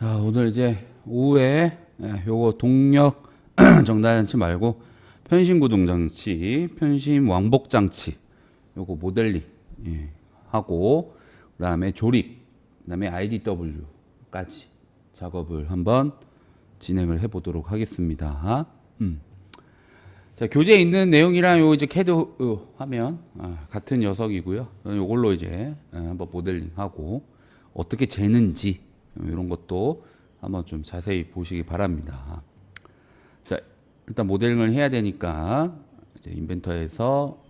자, 오늘 이제 오후에 요거 동력 정단장치 말고 편심구동 장치, 편심 왕복 장치 요거 모델링 하고 그다음에 조립, 그다음에 IDW까지 작업을 한번 진행을 해 보도록 하겠습니다. 자, 교재에 있는 내용이랑 요 이제 캐드 화면 같은 녀석이고요. 요걸로 이제 한번 모델링하고 어떻게 재는지 이런 것도 한번 좀 자세히 보시기 바랍니다. 자, 일단 모델링을 해야 되니까 이제 인벤터에서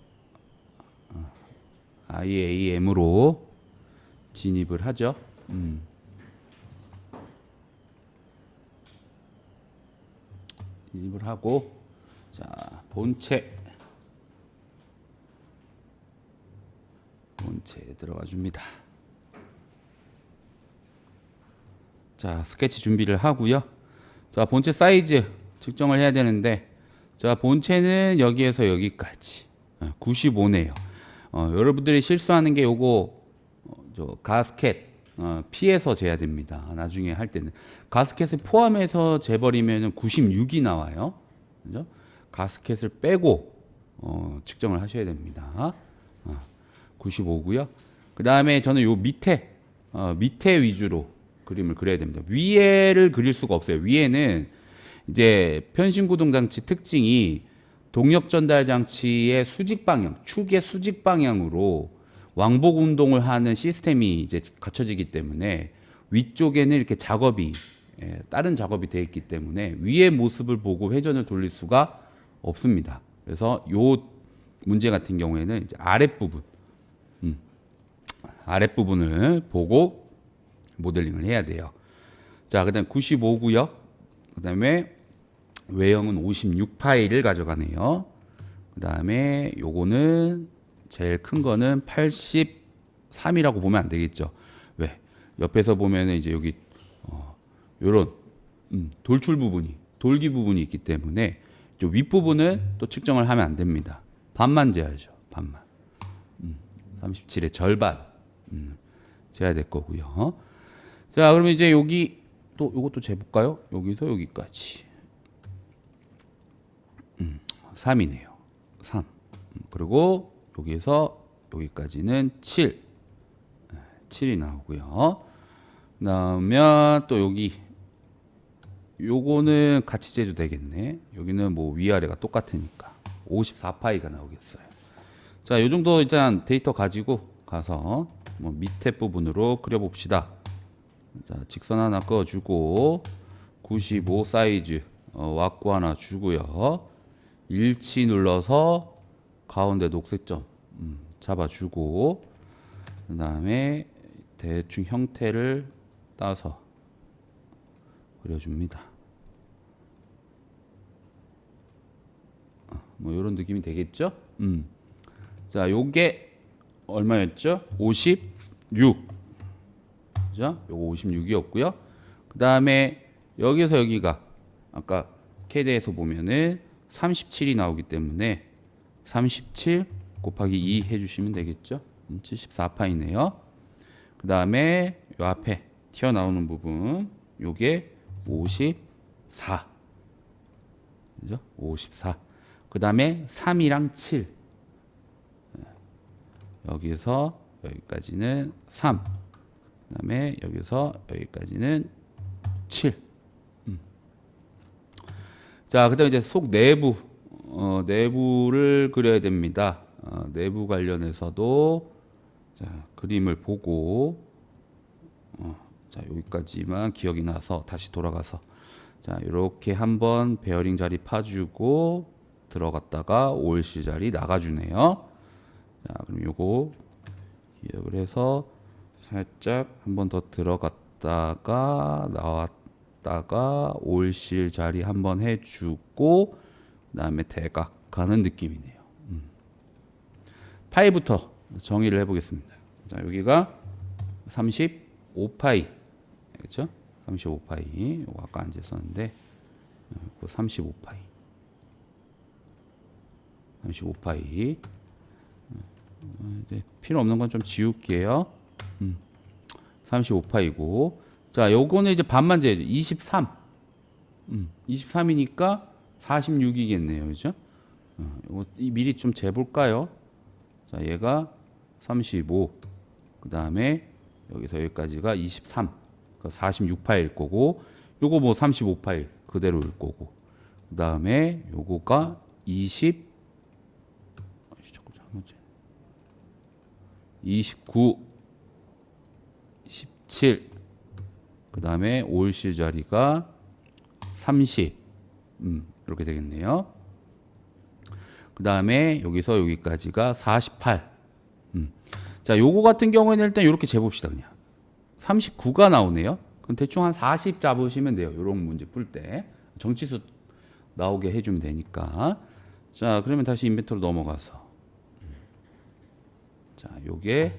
IAM으로 진입을 하죠. 진입을 하고 자, 본체에 들어가 줍니다. 자, 스케치 준비를 하고요. 자, 본체 사이즈 측정을 해야 되는데, 자, 본체는 여기에서 여기까지 95네요. 여러분들이 실수하는 게 요거 저 가스켓 피해서 재야 됩니다. 나중에 할 때는 가스켓을 포함해서 재버리면 96이 나와요. 그죠? 가스켓을 빼고 측정을 하셔야 됩니다. 95고요. 그 다음에 저는 요 밑에 위주로 그림을 그려야 됩니다. 위에를 그릴 수가 없어요. 위에는 이제 편심구동 장치 특징이 동력 전달 장치의 수직 방향, 축의 수직 방향으로 왕복 운동을 하는 시스템이 이제 갖춰지기 때문에 위쪽에는 이렇게 작업이 다른 작업이 되어 있기 때문에 위의 모습을 보고 회전을 돌릴 수가 없습니다. 그래서 요 문제 같은 경우에는 이제 아랫부분을 보고 모델링을 해야 돼요. 자, 그다음 95고요. 그다음에 외형은 56 파일을 가져가네요. 그다음에 요거는 제일 큰 거는 83이라고 보면 안 되겠죠. 왜? 옆에서 보면은 이제 여기 요런 돌출 부분이 돌기 부분이 있기 때문에 윗부분은 또 측정을 하면 안 됩니다. 반만 재야죠. 반만. 37의 절반 재야 될 거고요. 자, 그러면 이제 여기 또 요것도 재볼까요? 여기서 여기까지 3이네요. 3. 그리고 여기에서 여기까지는 7이 나오고요. 그다음에 또 여기 요거는 같이 재도 되겠네. 여기는 뭐 위아래가 똑같으니까 54파이가 나오겠어요. 자, 요 정도 일단 데이터 가지고 가서 뭐 밑에 부분으로 그려봅시다. 자, 직선 하나 그어주고 95 사이즈 왁구 하나 주고요. 일치 눌러서 가운데 녹색점 잡아주고 그 다음에 대충 형태를 따서 그려줍니다. 뭐 이런 느낌이 되겠죠? 자, 요게 얼마였죠? 56. 그죠? 요거 56이었고요. 그 다음에 여기서 여기가 아까 캐드에서 보면은 37이 나오기 때문에 37 곱하기 2 해주시면 되겠죠? 74파이네요. 그 다음에 요 앞에 튀어나오는 부분 요게 54. 그죠? 54. 그 다음에 3이랑 7. 여기서 여기까지는 3. 그 다음에 여기서 여기까지는 7. 자, 그 다음에 이제 속 내부, 내부를 그려야 됩니다. 내부 관련해서도 자, 그림을 보고, 자, 여기까지만 기억이 나서 다시 돌아가서 자, 이렇게 한번 베어링 자리 파주고 들어갔다가 OLC 자리 나가주네요. 자, 그럼 요거 기억을 해서 살짝 한번 더 들어갔다가 나왔다가 OLC 자리 한번 해주고 그다음에 대각 가는 느낌이네요. 파이부터 정의를 해보겠습니다. 자, 여기가 35파이 그렇죠? 35파이 요거 아까 안 쟀었는데 35파이 35파이 이제 필요 없는 건 좀 지울게요. 35파이고 자, 요거는 이제 반만 재야죠. 23. 23이니까 46이겠네요. 그죠? 요거 미리 좀 재볼까요? 자, 얘가 35. 그 다음에 여기서 여기까지가 23. 그러니까 46파일 거고, 요거 뭐 35파일 그대로일 거고, 그 다음에 요거가 29, 17. 그 다음에 올실 자리가 30. 이렇게 되겠네요. 그 다음에 여기서 여기까지가 48. 자, 요거 같은 경우에는 일단 이렇게 재봅시다. 그냥 39가 나오네요. 그럼 대충 한 40 잡으시면 돼요. 요런 문제 풀 때 정치수 나오게 해주면 되니까. 자, 그러면 다시 인벤토로 넘어가서, 자, 요게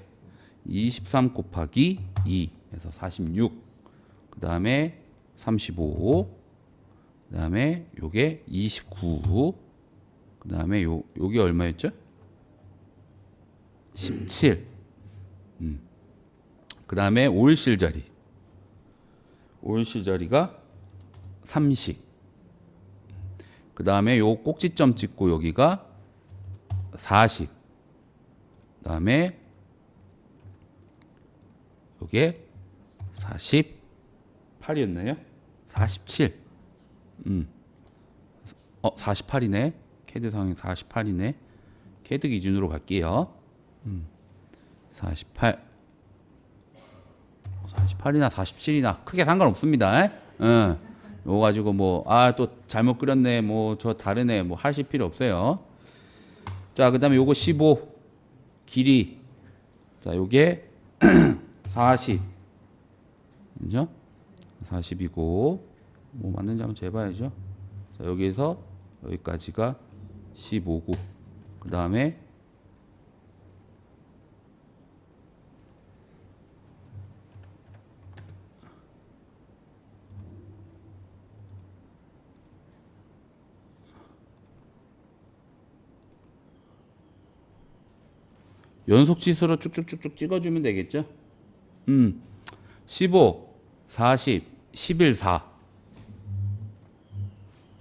23 곱하기 2에서 46. 그 다음에 35. 그 다음에 요게 29. 그 다음에 요게 얼마였죠? 17. 그 다음에 올실 자리. 올실 자리가 30. 그 다음에 요 꼭지점 찍고 여기가 40. 그 다음에 요게 48이었나요? 47. 48이네. 캐드 상황이 48이네. 캐드 기준으로 갈게요. 48. 48이나 47이나 크게 상관없습니다. 요거 가지고 뭐, 또 잘못 그렸네, 뭐, 저 다르네, 뭐, 하실 필요 없어요. 자, 그 다음에 요거 15. 길이. 자, 요게 40. 그죠? 40이고, 뭐, 맞는지 한번 재봐야죠. 자, 여기에서 여기까지가 15고, 그 다음에 연속 치수로 쭉쭉쭉쭉 찍어주면 되겠죠? 15, 40, 11, 4.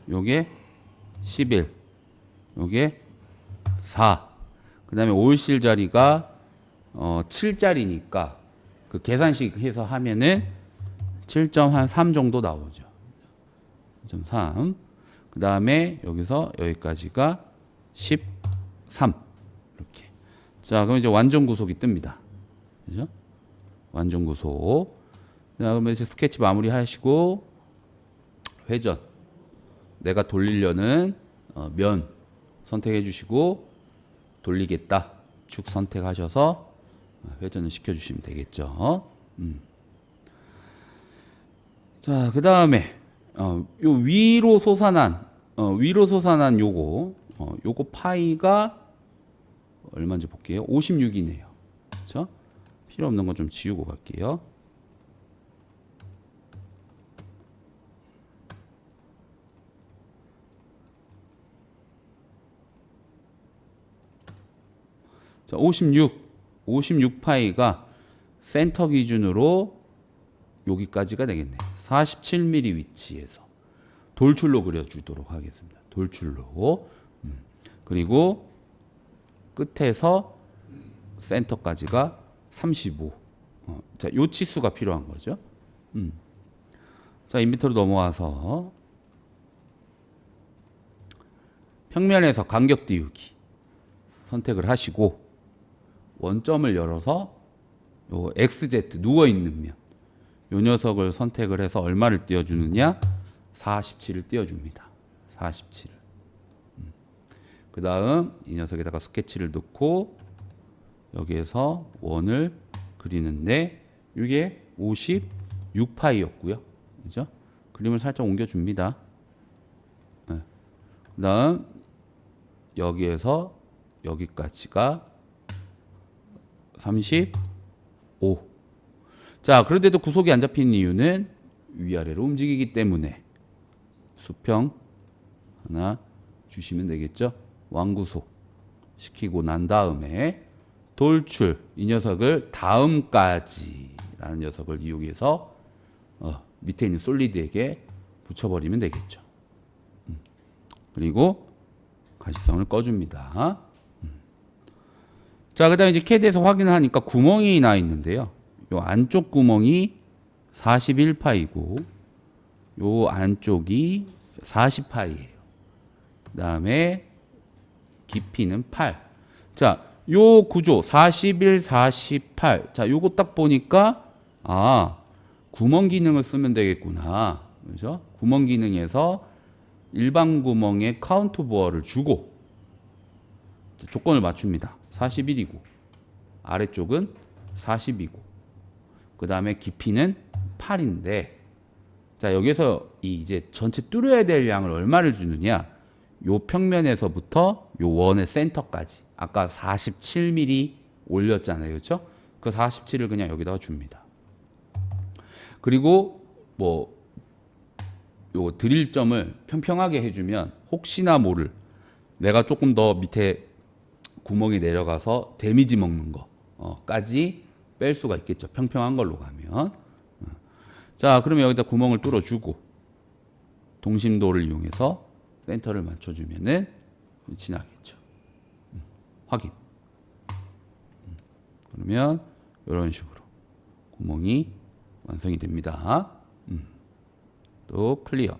요게 11. 요게 4. 그 다음에 올실 자리가 7짜리니까 그 계산식 해서 하면은 7.3 정도 나오죠. 7.3. 그 다음에 여기서 여기까지가 13. 이렇게. 자, 그럼 이제 완전 구속이 뜹니다. 그죠? 완전 구속. 자, 그러면 이제 스케치 마무리 하시고, 회전. 내가 돌리려는 면 선택해 주시고, 돌리겠다. 축 선택하셔서 회전을 시켜주시면 되겠죠. 자, 그 다음에 요 위로 솟아난 요거 파이가 얼마인지 볼게요. 56이네요. 그렇죠? 필요 없는 건 좀 지우고 갈게요. 자, 56파이가 센터 기준으로 여기까지가 되겠네요. 47mm 위치에서 돌출로 그려주도록 하겠습니다. 돌출로. 그리고 끝에서 센터까지가 35. 자, 요 치수가 필요한 거죠. 자, 인벤토로 넘어와서 평면에서 간격 띄우기 선택을 하시고, 원점을 열어서 요 XZ 누워 있는 면, 요 녀석을 선택을 해서 얼마를 띄워주느냐? 47을 띄워줍니다. 47을. 그 다음 이 녀석에다가 스케치를 넣고 여기에서 원을 그리는데 이게 56파이였고요. 그죠? 그림을 살짝 옮겨줍니다. 네. 그 다음 여기에서 여기까지가 35. 자, 그런데도 구속이 안 잡히는 이유는 위아래로 움직이기 때문에 수평 하나 주시면 되겠죠. 완구속 시키고 난 다음에 돌출, 이 녀석을 다음까지 라는 녀석을 이용해서 밑에 있는 솔리드에게 붙여버리면 되겠죠. 그리고 가시성을 꺼줍니다. 자, 그 다음에 이제 CAD에서 확인을 하니까 구멍이 나 있는데요. 요 안쪽 구멍이 41파이고, 요 안쪽이 40파이예요. 그 다음에 깊이는 8. 자, 요 구조 41, 48. 자, 요거 딱 보니까 구멍 기능을 쓰면 되겠구나. 그죠? 구멍 기능에서 일반 구멍에 카운트 보어를 주고 조건을 맞춥니다. 41이고 아래쪽은 40이고 그 다음에 깊이는 8인데 자 여기서 이제 전체 뚫어야 될 양을 얼마를 주느냐 요 평면에서부터 요 원의 센터까지 아까 47mm 올렸잖아요. 그렇죠? 그 47을 그냥 여기다가 줍니다. 그리고 뭐 요 드릴점을 평평하게 해주면 혹시나 모를 내가 조금 더 밑에 구멍이 내려가서 데미지 먹는 거까지 뺄 수가 있겠죠. 평평한 걸로 가면. 자, 그러면 여기다 구멍을 뚫어주고 동심도를 이용해서 센터를 맞춰주면은 지나겠죠. 확인. 그러면 이런 식으로 구멍이 완성이 됩니다. 또 클리어.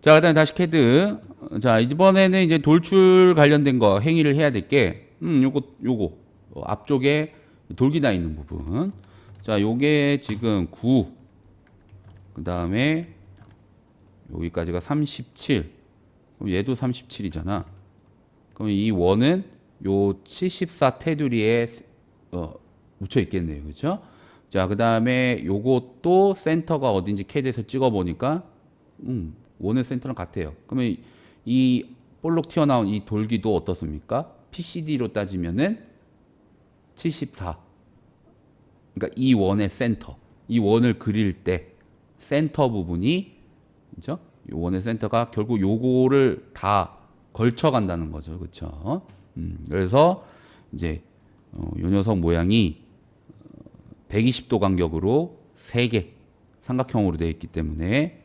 자, 그다음에 다시 CAD. 자, 이번에는 이제 돌출 관련된 거 행위를 해야 될 게, 요거 앞쪽에 돌기 나 있는 부분. 자, 요게 지금 9. 그다음에 여기까지가 37. 그럼 얘도 37이잖아. 그럼 이 원은 요 74 테두리에 묻혀 있겠네요. 그렇죠? 자, 그다음에 요것도 센터가 어딘지 CAD에서 찍어 보니까 원의 센터랑 같아요. 그러면 이 볼록 튀어나온 이 돌기도 어떻습니까? PCD로 따지면은 74. 그러니까 이 원의 센터. 이 원을 그릴 때 센터 부분이 그죠? 이 원의 센터가 결국 요거를 다 걸쳐 간다는 거죠. 그렇죠? 그래서 이제 요 녀석 모양이 120도 간격으로 3개 삼각형으로 되어 있기 때문에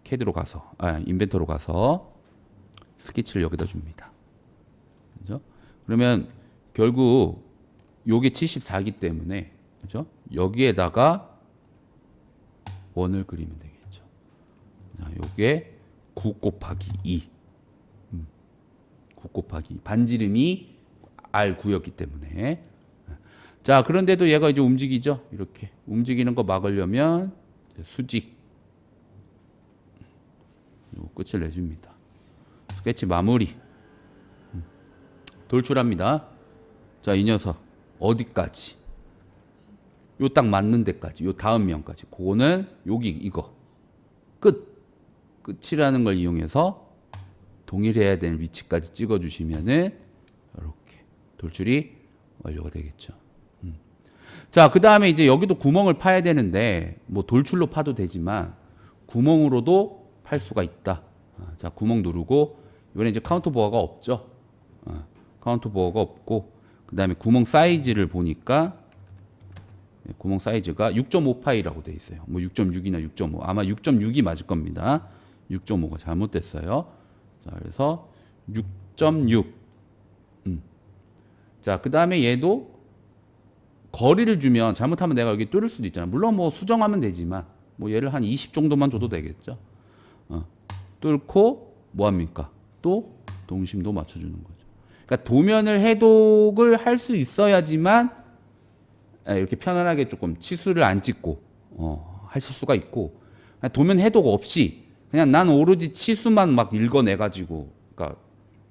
CAD로 가서 인벤터로 가서 스케치를 여기다 줍니다. 그죠? 그러면 결국 요게 74이기 때문에 그죠? 여기에다가 원을 그리면 되겠죠. 자, 요게 9 곱하기 2. 9 곱하기 2. 반지름이 R9였기 때문에. 자, 그런데도 얘가 이제 움직이죠. 이렇게 움직이는 거 막으려면 수직 요 끝을 내줍니다. 스케치 마무리. 돌출합니다. 자, 이 녀석 어디까지? 요 딱 맞는 데까지. 요 다음 면까지. 그거는 여기 이거 끝이라는 걸 이용해서 동일해야 되는 위치까지 찍어주시면은 이렇게 돌출이 완료가 되겠죠. 자, 그 다음에 이제 여기도 구멍을 파야 되는데 뭐 돌출로 파도 되지만 구멍으로도 팔 수가 있다. 자, 구멍 누르고 이번에 이제 카운터 보어가 없죠. 카운터 보어가 없고 그 다음에 구멍 사이즈를 보니까 구멍 사이즈가 6.5파이라고 돼 있어요. 뭐 6.6이나 6.5 아마 6.6이 맞을 겁니다. 6.5가 잘못됐어요. 자, 그래서 6.6. 자, 그 다음에 얘도 거리를 주면 잘못하면 내가 여기 뚫을 수도 있잖아. 물론 뭐 수정하면 되지만 뭐 얘를 한 20 정도만 줘도 되겠죠. 뚫고 뭐 합니까? 또 동심도 맞춰주는 거죠. 그러니까 도면을 해독을 할 수 있어야지만 이렇게 편안하게 조금 치수를 안 찍고 하실 수가 있고 도면 해독 없이 그냥 난 오로지 치수만 막 읽어내가지고 그러니까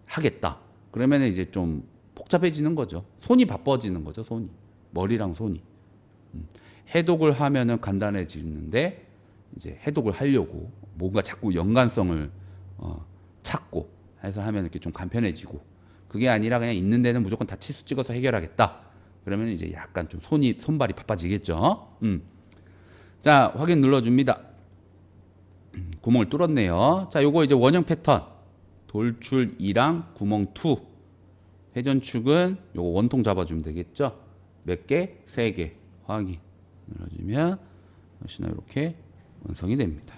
하겠다. 그러면 이제 좀 복잡해지는 거죠. 손이 바빠지는 거죠. 손이. 머리랑 손이. 해독을 하면은 간단해지는데 이제 해독을 하려고 뭔가 자꾸 연관성을 찾고 해서 하면 이렇게 좀 간편해지고 그게 아니라 그냥 있는 데는 무조건 다 치수 찍어서 해결하겠다. 그러면 이제 약간 좀 손발이 바빠지겠죠. 자, 확인 눌러줍니다. 구멍을 뚫었네요. 자, 요거 이제 원형 패턴 돌출 2랑 구멍 2 회전축은 요거 원통 잡아주면 되겠죠. 몇 개? 3개. 확인 눌러주면 역시나 이렇게 완성이 됩니다.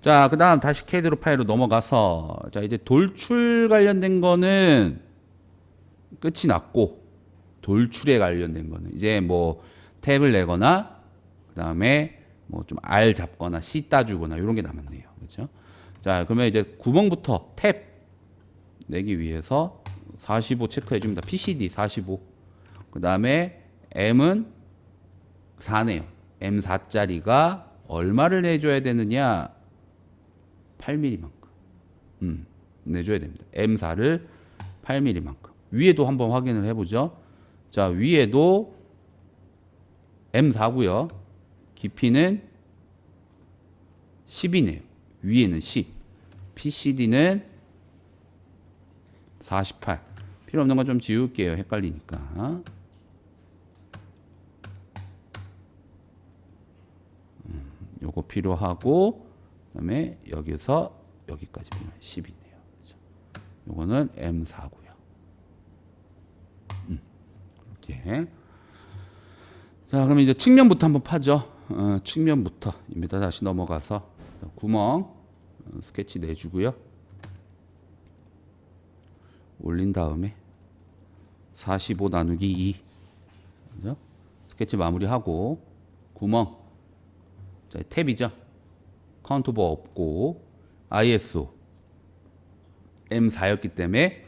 자, 그 다음 다시 캐드로 파일로 넘어가서, 자, 이제 돌출 관련된 거는 끝이 났고, 돌출에 관련된 거는 이제 뭐 탭을 내거나, 그 다음에 뭐 좀 R 잡거나 C 따주거나 이런 게 남았네요. 그렇죠? 자, 그러면 이제 구멍부터 탭 내기 위해서 45 체크해 줍니다. PCD 45. 그 다음에 M은 4네요. M4짜리가 얼마를 내줘야 되느냐? 8mm만큼. 내줘야 됩니다. M4를 8mm만큼. 위에도 한번 확인을 해보죠. 자, 위에도 M4고요. 깊이는 10이네요. 위에는 10. PCD는 48. 필요 없는 건 좀 지울게요. 헷갈리니까. 요거 필요하고, 그다음에 여기서 여기까지 보면 10이네요. 그렇죠? 요거는 M4고요. 이렇게. 자, 그러면 이제 측면부터 한번 파죠. 측면부터 입니다. 다시 넘어가서 구멍 스케치 내주고요. 올린 다음에 45 나누기 2. 그죠? 스케치 마무리하고 구멍. 자, 탭이죠. 카운트 오버 없고 ISO M4였기 때문에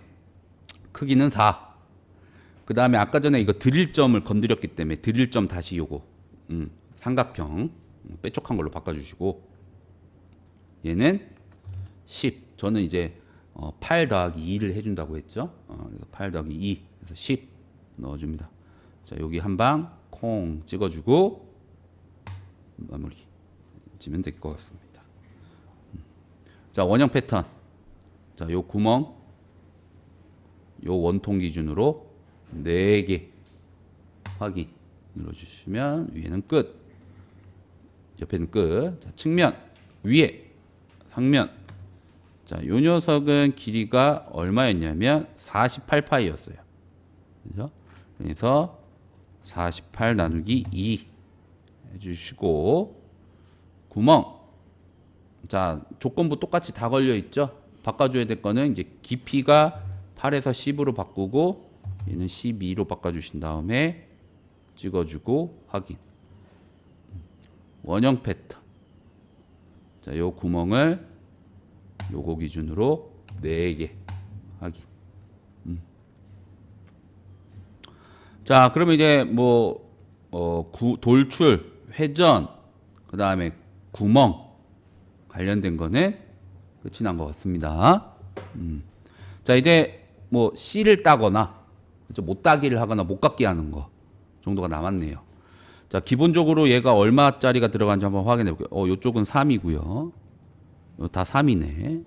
크기는 4. 그 다음에 아까 전에 이거 드릴점을 건드렸기 때문에 드릴점 다시 요거 삼각형 빼쪽한 걸로 바꿔주시고 얘는 10. 저는 이제 8 더하기 2를 해준다고 했죠. 그래서 8 더하기 2 그래서 10 넣어줍니다. 자, 여기 한 방 콩 찍어주고 마무리 지면 될 것 같습니다. 자, 원형 패턴. 자, 요 구멍 요 원통 기준으로 4개 확인 눌러주시면 위에는 끝, 옆에는 끝. 자, 측면 위에 상면. 자, 요 녀석은 길이가 얼마였냐면 48파이였어요. 그죠? 그래서 48 나누기 2 해주시고 구멍. 자, 조건부 똑같이 다 걸려 있죠. 바꿔줘야 될 거는 이제 깊이가 8에서 10으로 바꾸고 얘는 12로 바꿔주신 다음에 찍어주고 확인. 원형 패턴. 자, 요 구멍을 요거 기준으로 4개 확인. 자, 그러면 이제 뭐 돌출, 회전, 그 다음에 구멍 관련된 거는 끝이 난 것 같습니다. 자, 이제 뭐 C를 따거나 그렇죠? 못 따기를 하거나 못 깎기 하는 거 정도가 남았네요. 자, 기본적으로 얘가 얼마짜리가 들어간지 한번 확인해 볼게요. 요쪽은 3이고요. 다 3이네.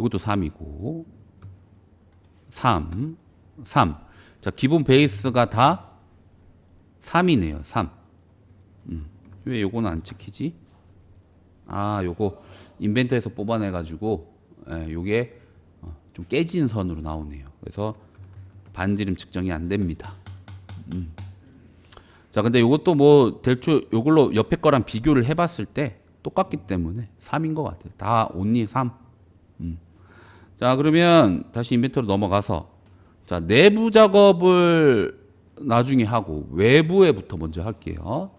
요것도 3이고 3. 자, 기본 베이스가 다 3이네요. 3. 왜 요거는 안 찍히지? 아, 요거 인벤터에서 뽑아내 가지고 요게 좀 깨진 선으로 나오네요. 그래서 반지름 측정이 안 됩니다. 자, 근데 요것도 뭐 대충 요걸로 옆에 거랑 비교를 해봤을 때 똑같기 때문에 3인 것 같아요. 다 온리 3. 자, 그러면 다시 인벤토로 넘어가서 자, 내부 작업을 나중에 하고 외부에부터 먼저 할게요.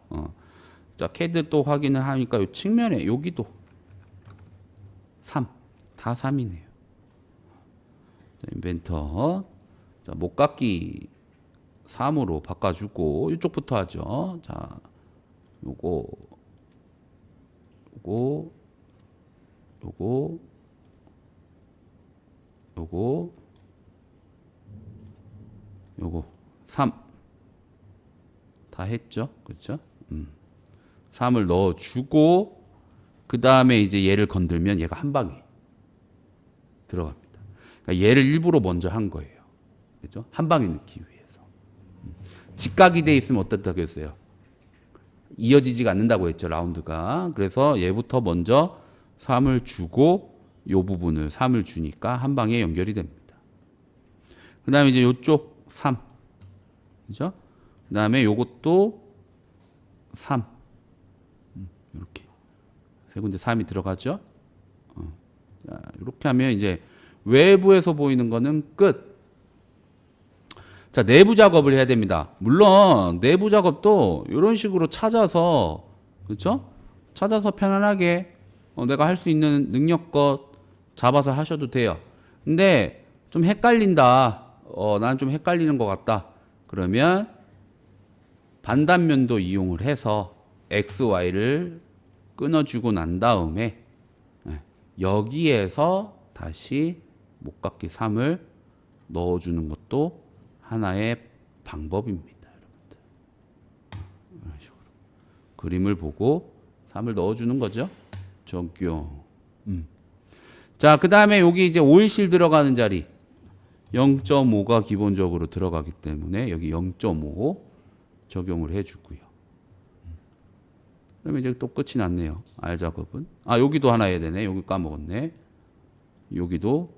자, 캐드 또 확인을 하니까 요 측면에 여기도 3. 다 3이네요. 자, 인벤터. 자, 목깎기 3으로 바꿔주고 이쪽부터 하죠. 자, 요거 요거 3 다 했죠. 그렇죠? 3을 넣어주고 그 다음에 이제 얘를 건들면 얘가 한 방에 들어갑니다. 그러니까 얘를 일부러 먼저 한 거예요. 그렇죠? 한 방에 넣기 위해서. 직각이 돼 있으면 어떻다고 했어요? 이어지지가 않는다고 했죠. 라운드가. 그래서 얘부터 먼저 3을 주고 요 부분을 3을 주니까 한 방에 연결이 됩니다. 그 다음에 이제 요쪽 3. 그죠? 그 다음에 요것도 3. 이렇게 세 군데 3이 들어가죠. 자, 이렇게 하면 이제 외부에서 보이는 거는 끝. 자, 내부 작업을 해야 됩니다. 물론 내부 작업도 이런 식으로 찾아서, 그렇죠? 찾아서 편안하게 내가 할 수 있는 능력껏 잡아서 하셔도 돼요. 근데 좀 헷갈린다. 나는 좀 헷갈리는 것 같다. 그러면 반단면도 이용을 해서 x, y를 끊어주고 난 다음에 여기에서 다시 목각기 3을 넣어주는 것도 하나의 방법입니다. 여러분들. 이런 식으로 그림을 보고 3을 넣어주는 거죠. 적용. 자, 그 다음에 여기 이제 오일실 들어가는 자리 0.5가 기본적으로 들어가기 때문에 여기 0.5 적용을 해주고요. 그러면 이제 또 끝이 났네요. R 작업은. 아, 여기도 하나 해야 되네. 여기 까먹었네. 여기도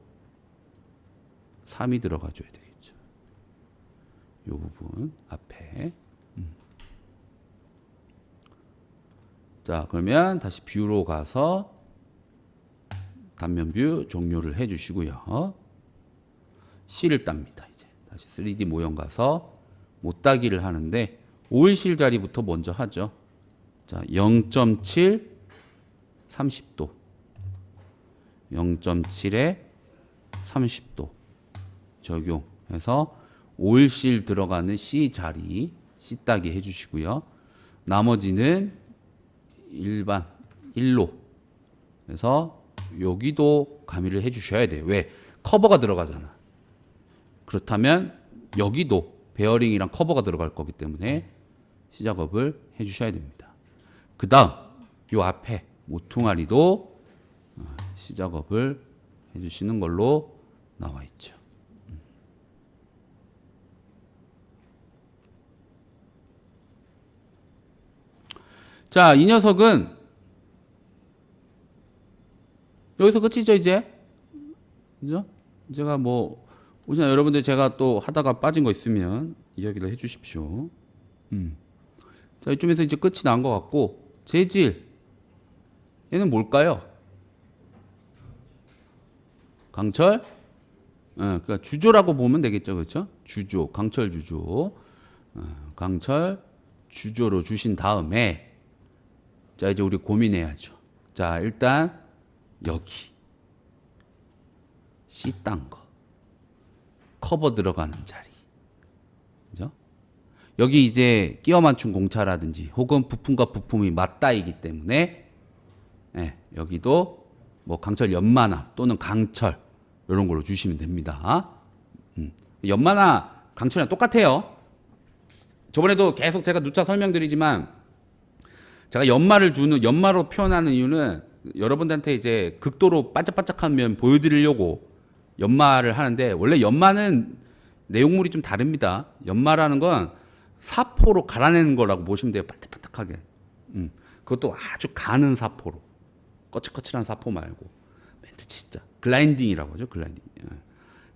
3이 들어가줘야 되겠죠. 이 부분 앞에. 자, 그러면 다시 뷰로 가서 단면 뷰 종료를 해주시고요. C를 땁니다. 이제 다시 3D 모형 가서 못따기를 하는데 오일실 자리부터 먼저 하죠. 자, 0.7 30도 0.7에 30도 적용해서 오일실 들어가는 C 자리 C 따기 해주시고요. 나머지는 일반 1로 그래서 여기도 가미를 해주셔야 돼요. 왜? 커버가 들어가잖아. 그렇다면 여기도 베어링이랑 커버가 들어갈 거기 때문에 C 작업을 해주셔야 됩니다. 그 다음 요 앞에 모퉁아리도 C 작업을 해주시는 걸로 나와 있죠. 자, 이 녀석은 여기서 끝이죠, 이제. 그죠? 제가 뭐, 혹시나 여러분들 제가 또 하다가 빠진 거 있으면 이야기를 해 주십시오. 자, 이쯤에서 이제 끝이 난 것 같고, 재질. 얘는 뭘까요? 강철? 그러니까 주조라고 보면 되겠죠, 그렇죠? 주조, 강철 주조. 강철 주조로 주신 다음에, 자, 이제 우리 고민해야죠. 자, 일단, 여기. C 딴 거. 커버 들어가는 자리. 그죠? 여기 이제 끼워 맞춘 공차라든지 혹은 부품과 부품이 맞닿이기 때문에 여기도 뭐 강철 연마나 또는 강철 이런 걸로 주시면 됩니다. 연마나 강철이랑 똑같아요. 저번에도 계속 제가 누차 설명드리지만 제가 연마로 표현하는 이유는 여러분들한테 이제 극도로 반짝반짝한 면 보여드리려고 연마를 하는데 원래 연마는 내용물이 좀 다릅니다. 연마라는 건 사포로 갈아내는 거라고 보시면 돼요. 반짝반짝하게. 그것도 아주 가는 사포로. 거칠거칠한 사포 말고. 멘트 진짜. 글라인딩이라고 하죠. 글라인딩.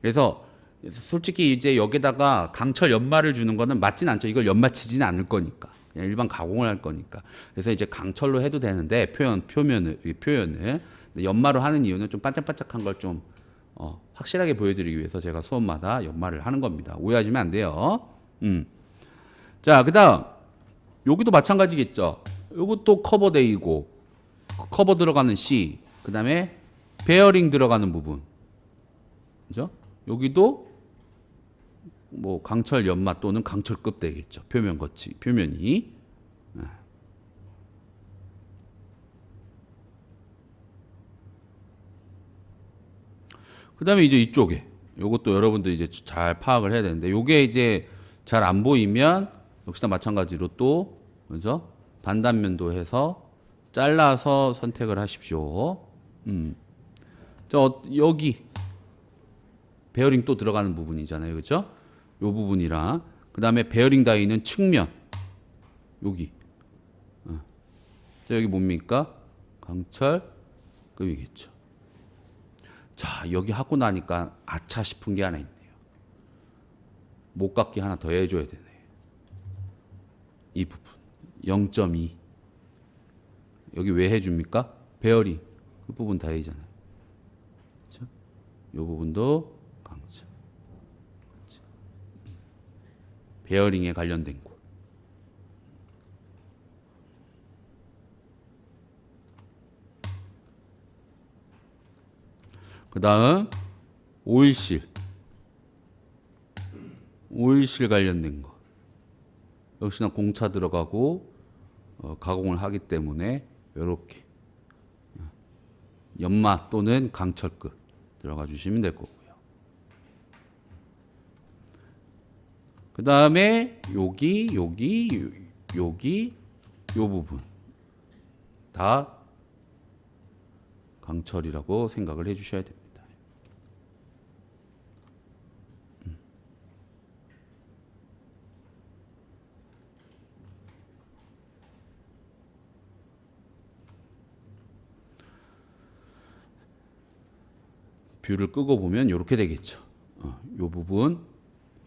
그래서 솔직히 이제 여기다가 강철 연마를 주는 거는 맞진 않죠. 이걸 연마치지는 않을 거니까. 그냥 일반 가공을 할 거니까. 그래서 이제 강철로 해도 되는데 표면을 연마로 하는 이유는 좀 반짝반짝한 걸 좀 확실하게 보여드리기 위해서 제가 수업마다 연마를 하는 겁니다. 오해하시면 안 돼요. 자, 그다음 여기도 마찬가지겠죠. 이것도 커버데이고 커버 들어가는 C, 그다음에 베어링 들어가는 부분, 그죠? 여기도 뭐 강철 연마 또는 강철급 되겠죠. 표면이. 그다음에 이제 이쪽에 요것도 여러분들 이제 잘 파악을 해야 되는데 요게 이제 잘 안 보이면 역시나 마찬가지로 또 그죠? 반단면도 해서 잘라서 선택을 하십시오. 여기 베어링 또 들어가는 부분이잖아요. 그죠? 요 부분이랑 그다음에 베어링 다이는 측면 여기. 자, 여기 뭡니까? 강철급이겠죠. 자, 여기 하고 나니까 아차 싶은 게 하나 있네요. 목각기 하나 더 해줘야 되네. 이 부분. 0.2. 여기 왜 해줍니까? 베어링. 그 부분 다 A잖아요. 그렇죠? 이 부분도 강철. 그렇죠? 베어링에 관련된 곳. 그 다음 오일실. 오일실 관련된 거. 역시나 공차 들어가고 가공을 하기 때문에 이렇게 연마 또는 강철급 들어가 주시면 될 거고요. 그 다음에 여기 요 부분 다 강철이라고 생각을 해 주셔야 됩니다. 뷰를 끄고 보면 이렇게 되겠죠. 이 부분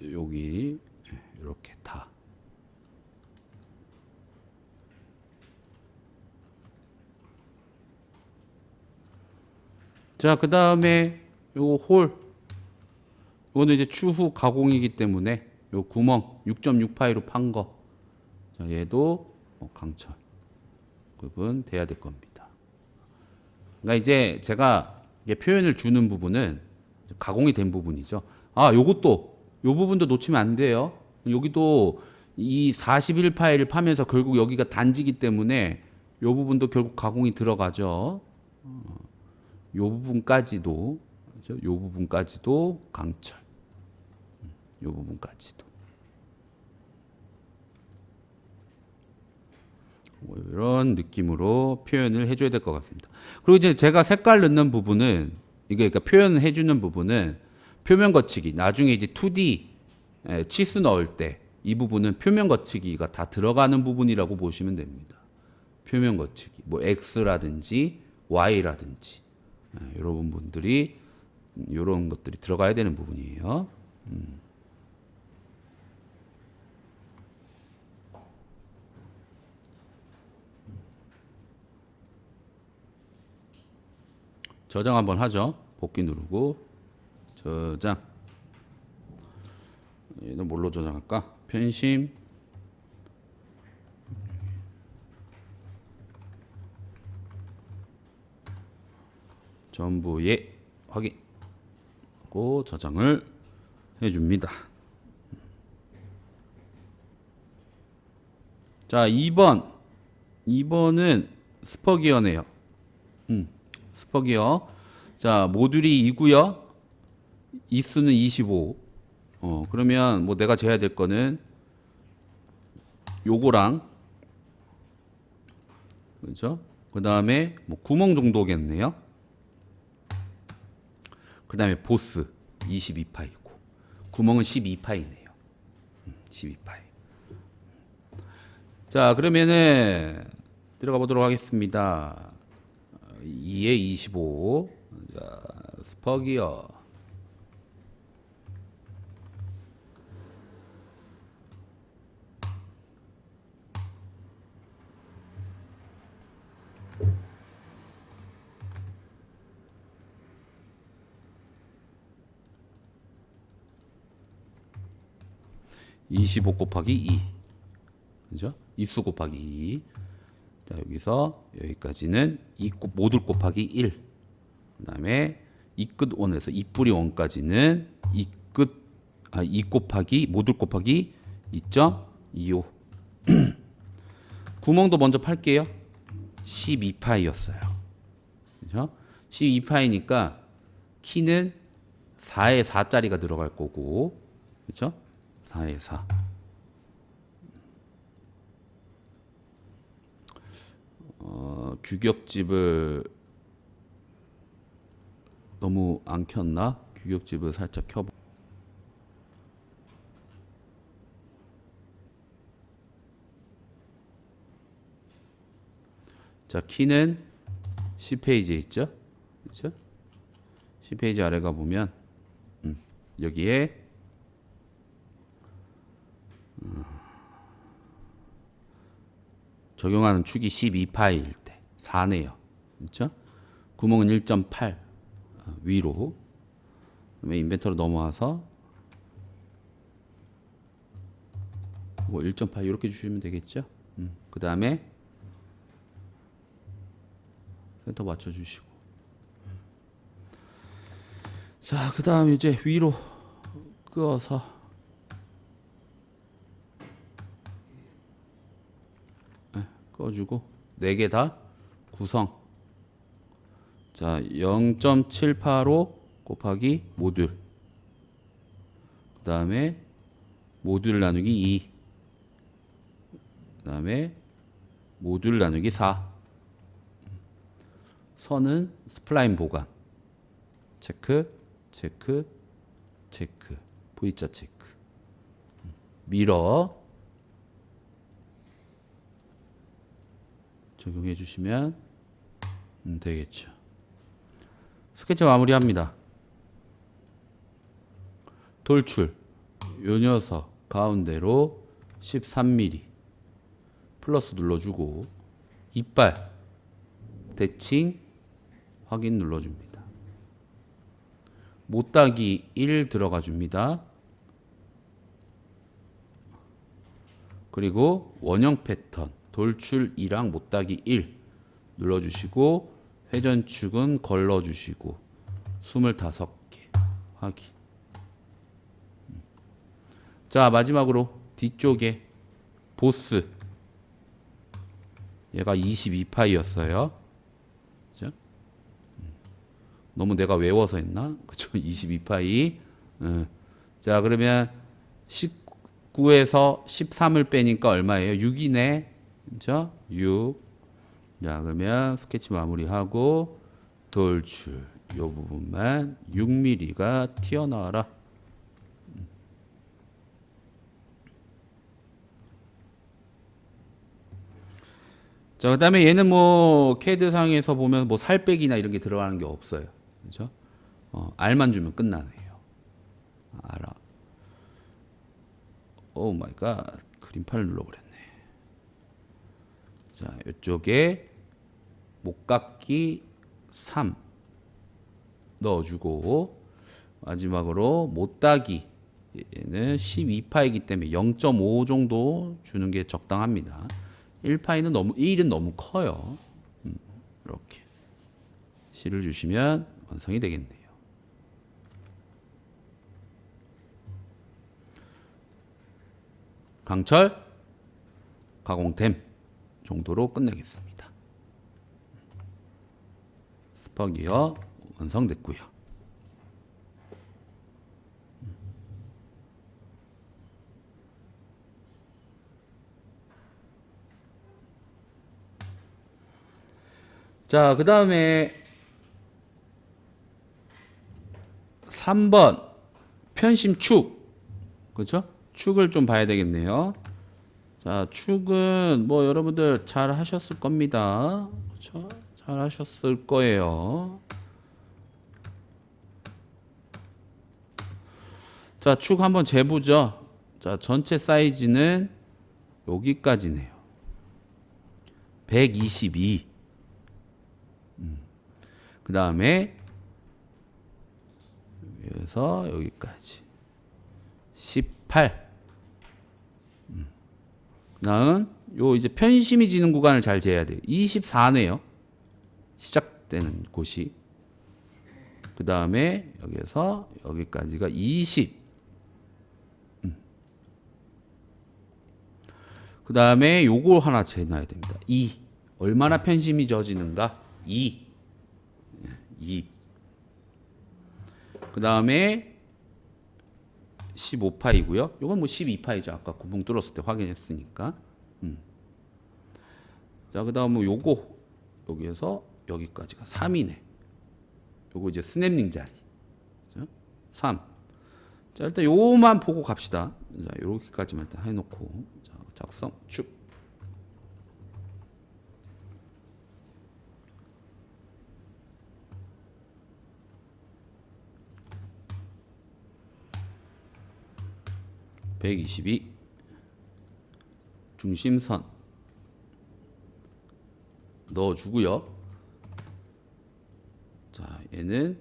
여기 이렇게 다. 자, 그 다음에 요 홀. 이거는 이제 추후 가공이기 때문에 요 구멍 6.6파이로 판 거. 자, 얘도 강철급은 돼야 될 겁니다. 그러니까 이제 제가 이게 표현을 주는 부분은 가공이 된 부분이죠. 아, 요것도 요 부분도 놓치면 안 돼요. 여기도 이 41파일을 파면서 결국 여기가 단지기 때문에 요 부분도 결국 가공이 들어가죠. 요 부분까지도 그렇죠? 요 부분까지도 강철. 요 부분까지도. 뭐 이런 느낌으로 표현을 해줘야 될 것 같습니다. 그리고 이제 제가 색깔 넣는 부분은 이게 그러니까 표현해 주는 부분은 표면 거치기. 나중에 이제 2D 치수 넣을 때 이 부분은 표면 거치기가 다 들어가는 부분이라고 보시면 됩니다. 표면 거치기. 뭐 X라든지 Y라든지 이런 분들이 이런 것들이 들어가야 되는 부분이에요. 저장 한번 하죠. 복귀 누르고 저장. 얘는 뭘로 저장할까? 편심. 전부에 확인하고 저장을 해줍니다. 자, 2번은 스퍼기어네요. 스퍼기어. 자, 모듈이 2고요. 이수는 25. 그러면 뭐 내가 재야 될 거는 요거랑 그죠? 그 다음에 뭐 구멍 정도겠네요. 그 다음에 보스 22파이고 구멍은 12파이네요. 12파이. 자, 그러면은 들어가 보도록 하겠습니다. 2에 25. 자, 스퍼기어. (25) 곱하기 2. 그죠? 입수 곱하기 2. 자, 여기서 여기까지는 모듈 곱하기 1. 그 다음에 이끝 원에서 이뿌리 원까지는 이 곱하기 모듈 곱하기 2.25. 구멍도 먼저 팔게요. 12파이였어요. 그죠? 12파이니까 키는 4에 4짜리가 들어갈 거고, 그죠? 4에 4. 규격집을 너무 안 켰나? 규격집을 살짝 켜보. 자, 키는 10페이지에 있죠? 그렇죠? 10페이지 아래 가 보면 여기에 적용하는 축이 12파일 때 4네요. 그렇죠? 구멍은 1.8 위로. 그다음에 인벤터로 넘어와서 뭐 1.8 이렇게 주시면 되겠죠? 그 다음에 센터 맞춰주시고. 자, 그 다음 이제 위로 끄어서 꺼주고 4개 다 구성. 자, 0.785 곱하기 모듈. 그 다음에 모듈 나누기 2. 그 다음에 모듈 나누기 4. 선은 스플라인 보관. 체크, 체크, 체크. V자 체크. 미러 적용해 주시면 되겠죠. 스케치 마무리합니다. 돌출. 요 녀석 가운데로 13mm 플러스 눌러주고 이빨 대칭 확인 눌러줍니다. 못따기 1 들어가 줍니다. 그리고 원형 패턴 돌출 2랑 못따기 1 눌러주시고 회전축은 걸러주시고 25개 확인. 자, 마지막으로 뒤쪽에 보스 얘가 22파이였어요. 그죠? 너무 내가 외워서 했나? 그죠? 22파이. 자, 그러면 19에서 13을 빼니까 얼마예요? 6이네. 그죠? 6. 자, 그러면 스케치 마무리하고 돌출. 요 부분만 6mm가 튀어나와라. 자, 그 다음에 얘는 뭐 캐드상에서 보면 뭐 살빼기나 이런 게 들어가는 게 없어요. 그죠? R만 주면 끝나네요. 알아. 오 마이 갓. 그림판을 눌러버렸네. 자, 이쪽에 목깎기 3 넣어주고 마지막으로 못따기 얘는 12파이기 때문에 0.5 정도 주는 게 적당합니다. 1파이는 너무 1은 너무 커요. 이렇게 C를 주시면 완성이 되겠네요. 강철 가공템 정도로 끝내겠습니다. 스퍼기어 완성됐고요. 자, 그 다음에 3번 편심 축. 그렇죠? 축을 좀 봐야 되겠네요. 자, 축은 뭐 여러분들 잘 하셨을 겁니다. 그렇죠? 잘 하셨을 거예요. 자, 축 한번 재보죠. 자, 전체 사이즈는 여기까지네요. 122. 그 다음에 여기서 여기까지 18. 그 다음 요 이제 편심이 지는 구간을 잘 재야 돼요. 24네요. 시작되는 곳이. 그 다음에 여기서 여기까지가 20. 그 다음에 요거 하나 재놔야 됩니다. 2. 얼마나 편심이 져지는가? 2. 그 다음에 15파이고요. 요건 뭐 12파이죠. 아까 구멍 뚫었을 때 확인했으니까. 자, 그 다음에 요거 여기에서 여기까지가 3이네. 요거 이제 스냅링 자리. 그죠? 3. 자, 일단 요만 보고 갑시다. 자, 요렇게까지만 일단 해놓고. 자, 작성 축. (122) 중심선 넣어주고요. 자, 얘는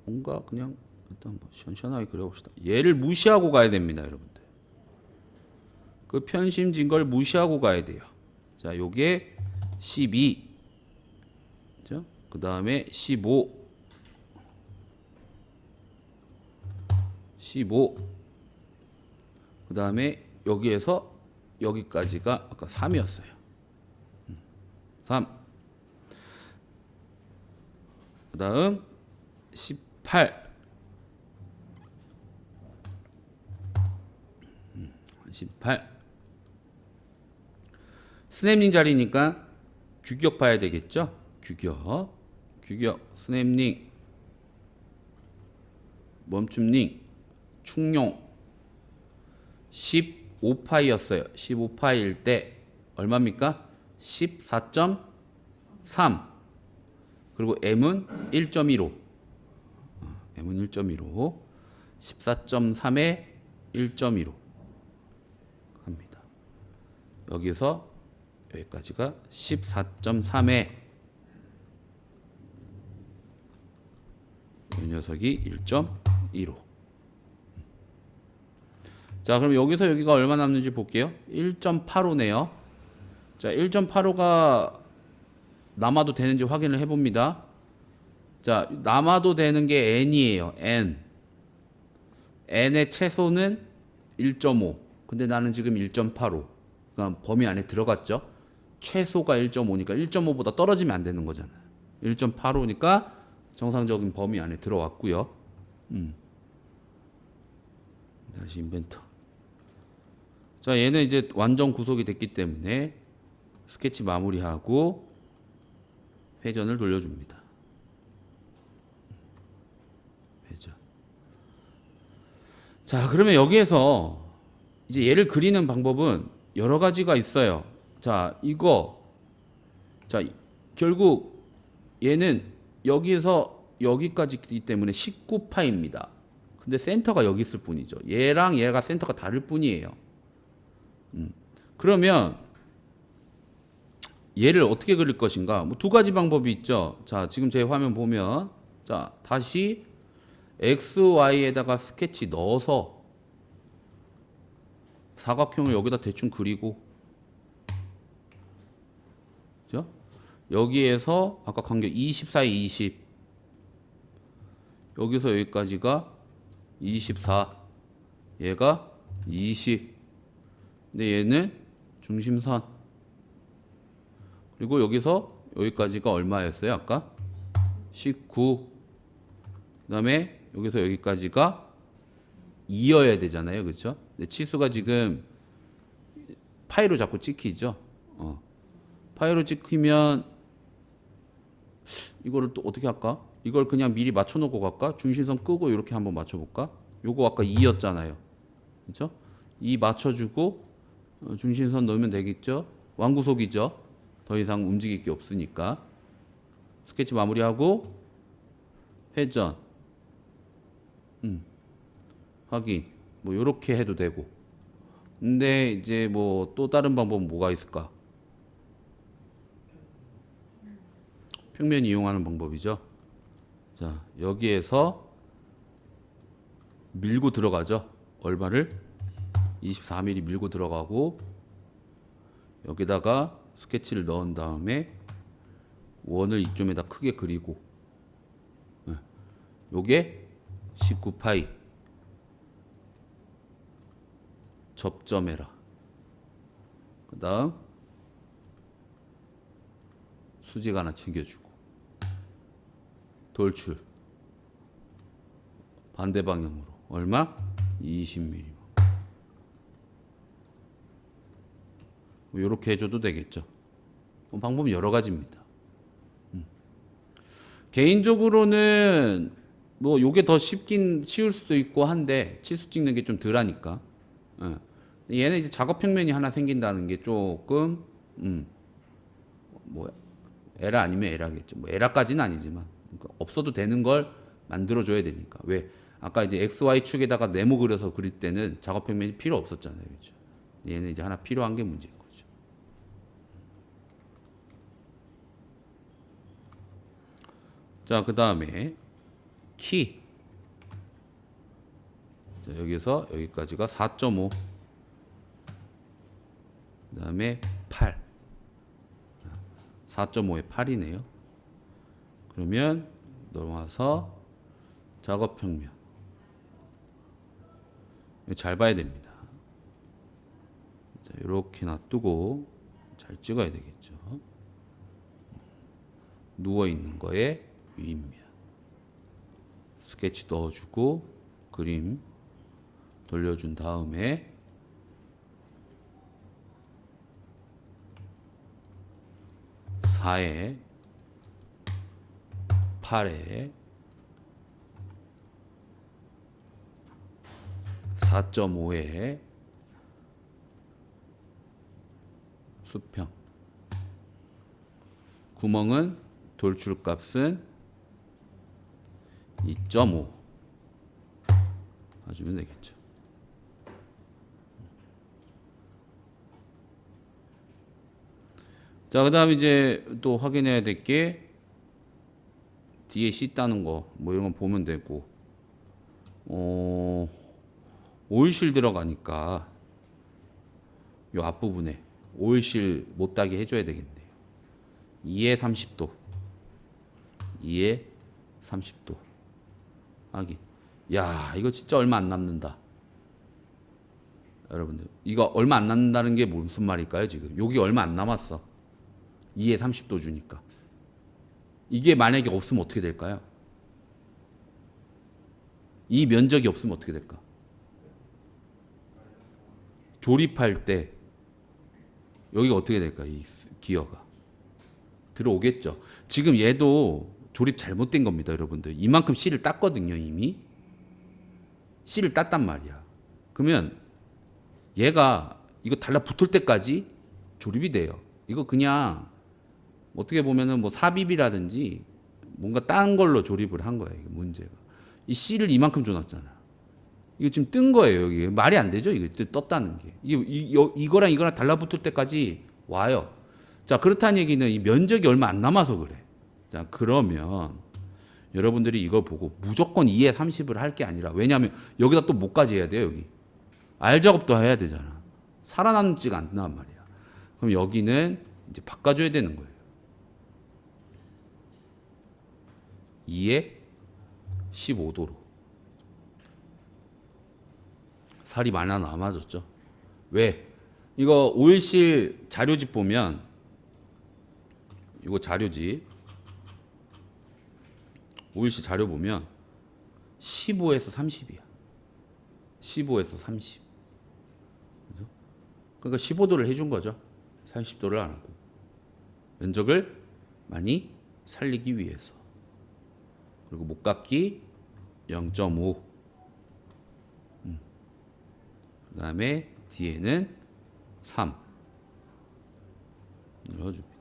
뭔가 그냥 일단 한번 시원시원하게 그려봅시다. 얘를 무시하고 가야 됩니다, 여러분들. 그 편심진 걸 무시하고 가야 돼요. 자, 요게 12. 그죠? 그 다음에 15. 15. 그 다음에 여기에서 여기까지가 아까 3이었어요. 3. 그 다음 18. 18. 스냅링 자리니까 규격 봐야 되겠죠? 규격. 스냅링. 멈춤링. 충용. 15파이였어요. 15파이일 때 얼마입니까? 14.3. 그리고 M은 1.15. M은 1.15. 14.3에 1.15 합니다. 여기서 여기까지가 14.3에 이 녀석이 1.15. 자, 그럼 여기서 여기가 얼마 남는지 볼게요. 1.85네요. 자, 1.85가 남아도 되는지 확인을 해봅니다. 자, 남아도 되는 게 n이에요. n의 최소는 1.5. 근데 나는 지금 1.85. 그러니까 범위 안에 들어갔죠. 최소가 1.5니까 1.5보다 떨어지면 안 되는 거잖아요. 1.85니까 정상적인 범위 안에 들어왔고요. 다시 인벤터. 자, 얘는 이제 완전 구속이 됐기 때문에 스케치 마무리하고 회전을 돌려줍니다. 회전. 자, 그러면 여기에서 이제 얘를 그리는 방법은 여러 가지가 있어요. 자, 자, 결국 얘는 여기에서 여기까지이기 때문에 19파입니다. 근데 센터가 여기 있을 뿐이죠. 얘랑 얘가 센터가 다를 뿐이에요. 그러면 얘를 어떻게 그릴 것인가? 뭐 두 가지 방법이 있죠. 자, 지금 제 화면 보면, 자, 다시 XY에다가 스케치 넣어서 사각형을 여기다 대충 그리고, 그죠? 여기에서 아까 간격 24에 20, 여기서 여기까지가 24, 얘가 20, 근데 얘는 중심선. 그리고 여기서 여기까지가 얼마였어요? 아까 19. 그 다음에 여기서 여기까지가 2여야 되잖아요. 그렇죠? 근데 치수가 지금 파이로 자꾸 찍히죠. 파이로 찍히면 이거를 또 어떻게 할까? 이걸 그냥 미리 맞춰 놓고 갈까? 중심선 끄고 이렇게 한번 맞춰 볼까? 요거 아까 2였잖아요. 그렇죠? 2 맞춰주고 중심선 넣으면 되겠죠? 완구속이죠? 더 이상 움직일 게 없으니까. 스케치 마무리하고 회전. 확인. 뭐 요렇게 해도 되고. 근데 이제 뭐 또 다른 방법은 뭐가 있을까? 평면 이용하는 방법이죠. 자, 여기에서 밀고 들어가죠. 얼마를? 24mm 밀고 들어가고 여기다가 스케치를 넣은 다음에 원을 이쯤에다 크게 그리고 요게 19파이 접점해라. 그 다음 수직 하나 챙겨주고 돌출 반대 방향으로 얼마? 20mm. 이렇게 해줘도 되겠죠. 방법은 여러 가지입니다. 개인적으로는 뭐 요게 더 쉬울 수도 있고 한데 치수 찍는 게 좀 덜하니까. 얘는 이제 작업 평면이 하나 생긴다는 게 조금 뭐 에라 아니면 에라겠죠. 뭐 에라까지는 아니지만 그러니까 없어도 되는 걸 만들어 줘야 되니까. 왜 아까 이제 XY 축에다가 네모 그려서 그릴 때는 작업 평면이 필요 없었잖아요. 그렇죠? 얘는 이제 하나 필요한 게 문제인 거죠. 자, 그 다음에 키. 자, 여기서 여기까지가 4.5. 그 다음에 8. 4.5에 8이네요. 그러면 넘어와서 작업 평면. 잘 봐야 됩니다. 자, 이렇게 놔두고 잘 찍어야 되겠죠. 누워 있는 거에 윗면. 스케치 넣어주고 그림 돌려준 다음에 (4에) (8에) (4.5에) 수평. 구멍은 돌출값은 2.5 해주면 되겠죠. 자, 그 다음 이제 또 확인해야 될 게 뒤에 C 따는 거 뭐 이런 거 보면 되고, 오일실 들어가니까 요 앞부분에 오일실 못 따게 해줘야 되겠네요. 2에 30도 2에 30도 하기. 야, 이거 진짜 얼마 안 남는다. 여러분들, 이거 얼마 안 남는다는 게 무슨 말일까요? 지금 여기 얼마 안 남았어. 2에 30도 주니까. 이게 만약에 없으면 어떻게 될까요? 이 면적이 없으면 어떻게 될까? 조립할 때 여기가 어떻게 될까? 이 기어가 들어오겠죠. 지금 얘도 조립 잘못된 겁니다, 여러분들. 이만큼 C를 땄거든요. 이미 C를 땄단 말이야. 그러면 얘가 이거 달라붙을 때까지 조립이 돼요. 이거 그냥 어떻게 보면은 뭐 삽입이라든지 뭔가 딴 걸로 조립을 한 거예요. 이게 문제가. 이 C를 이만큼 줘놨잖아. 이거 지금 뜬 거예요. 여기 말이 안 되죠. 이거 떴다는 게. 이거랑 이거랑 달라붙을 때까지 와요. 자, 그렇다는 얘기는 이 면적이 얼마 안 남아서 그래. 자, 그러면 여러분들이 이걸 보고 무조건 2에 30을 할 게 아니라, 왜냐하면 여기다 또 뭐까지 해야 돼요. 여기 알 작업도 해야 되잖아. 살아남지가 않단 말이야. 그럼 여기는 이제 바꿔줘야 되는 거예요. 2에 15도로. 살이 많아 남아졌죠. 왜? 이거 오일실 자료집 보면, 이거 자료집 오일실 자료 보면 15에서 30이야. 15에서 30. 그죠? 그러니까 15도를 해준 거죠. 30도를 안 하고. 면적을 많이 살리기 위해서. 그리고 목각기 0.5. 그 다음에 뒤에는 3 넣어줍니다.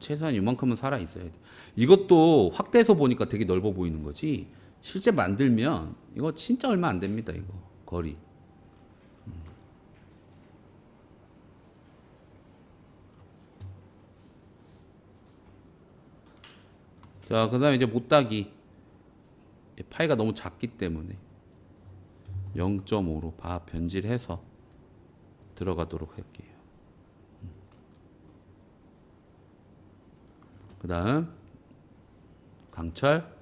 최소한 이만큼은 살아 있어야 돼. 이것도 확대해서 보니까 되게 넓어 보이는 거지, 실제 만들면 이거 진짜 얼마 안 됩니다. 이거 거리. 자, 그 다음에 이제 못따기. 파이가 너무 작기 때문에 0.5로 변질해서 들어가도록 할게요. 그 다음 강철,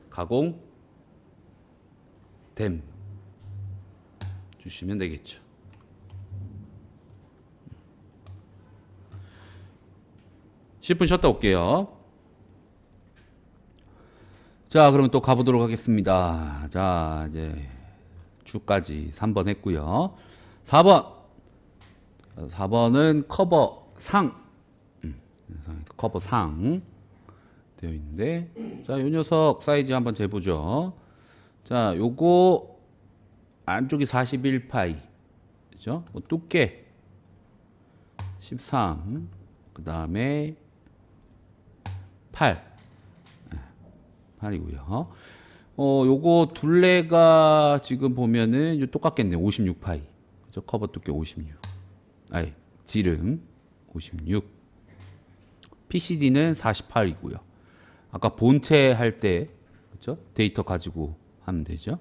가공, 댐 주시면 되겠죠. (10분) 쉬었다 올게요. 자, 그러면 또 가보도록 하겠습니다. 자, 이제 주까지 3번 했고요. 4번은 커버 상. 커버 상 되어 있는데, 자, 요 녀석 사이즈 한번 재보죠. 자, 요거 안쪽이 41파이, 그죠? 뭐 두께 13, 그 다음에 8, 8이고요. 요거 둘레가 지금 보면은 요 똑같겠네. 56파이, 그죠? 커버 두께 56. 아니, 지름 56. PCD는 48이고요. 아까 본체 할 때 그렇죠? 데이터 가지고 하면 되죠.